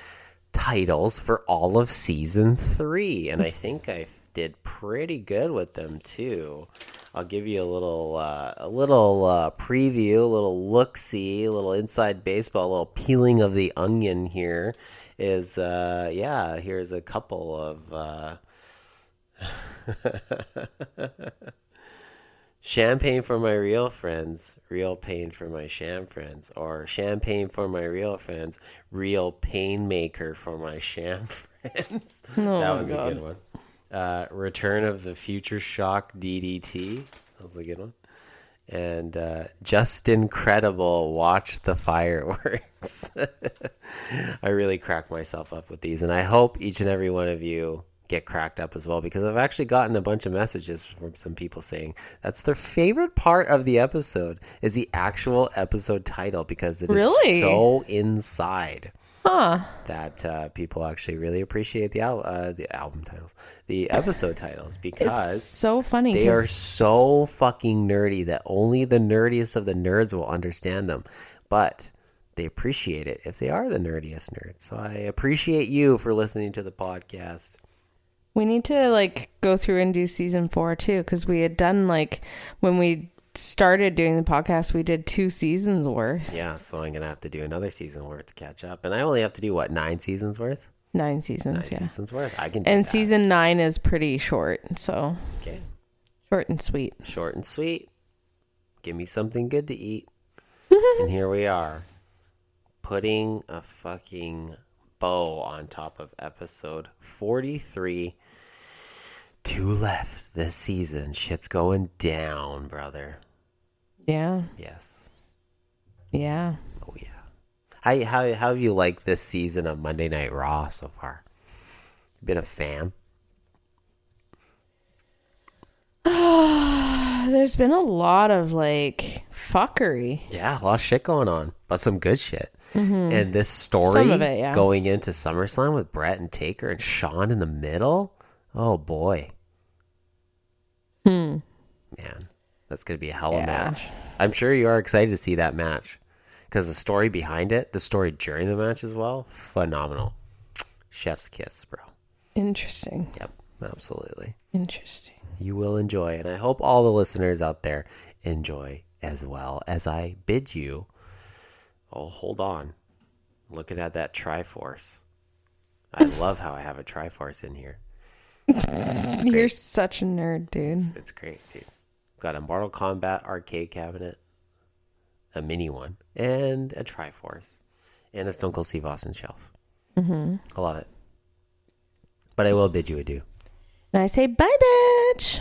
titles for all of season 3, and I think I did pretty good with them too. I'll give you a little preview, a little look-see, a little inside baseball, a little peeling of the onion here. Is here's a couple of champagne for my real friends, real pain for my sham friends, or champagne for my real friends, real pain maker for my sham friends. That was a good one. Return of the Future Shock DDT. That was a good one. And just incredible. Watch the fireworks. I really crack myself up with these, and I hope each and every one of you get cracked up as well, because I've actually gotten a bunch of messages from some people saying that's their favorite part of the episode is the actual episode title, because it is so inside. That people actually really appreciate the album titles, the episode titles, because It's so funny. they are so fucking nerdy that only the nerdiest of the nerds will understand them. But they appreciate it if they are the nerdiest nerds. So I appreciate you for listening to the podcast. We need to go through and do season 4 too, because we had done when we started doing the podcast, we did 2 seasons worth. Yeah, so I'm gonna have to do another season worth to catch up, and I only have to do 9 seasons worth. 9 seasons, 9 yeah. seasons worth. I can do And that. season 9 is pretty short, so Okay. short and sweet. Short and sweet. Give me something good to eat. And here we are, putting a fucking bow on top of episode 43. 2 left this season. Shit's going down, brother. Yeah. Yes. Yeah. Oh yeah. How have you liked this season of Monday Night Raw so far? Been a fan? There's been a lot of fuckery. Yeah, a lot of shit going on, but some good shit. And this story Some of it, yeah. going into SummerSlam with Brett and Taker and Shawn in the middle. Oh boy. Man, that's gonna be a hell of a match. I'm sure you are excited to see that match, because the story behind it, the story during the match as well, phenomenal. Chef's kiss, bro. Interesting. Yep. Absolutely. Interesting. You will enjoy, and I hope all the listeners out there enjoy as well as I bid you. Oh, hold on. Looking at that Triforce. I love how I have a Triforce in here. You're such a nerd, dude. It's great, dude. Got a Mortal Kombat arcade cabinet, a mini one, and a Triforce, and a Stone Cold Steve Austin shelf. I love it. But I will bid you adieu. And I say, bye, bitch.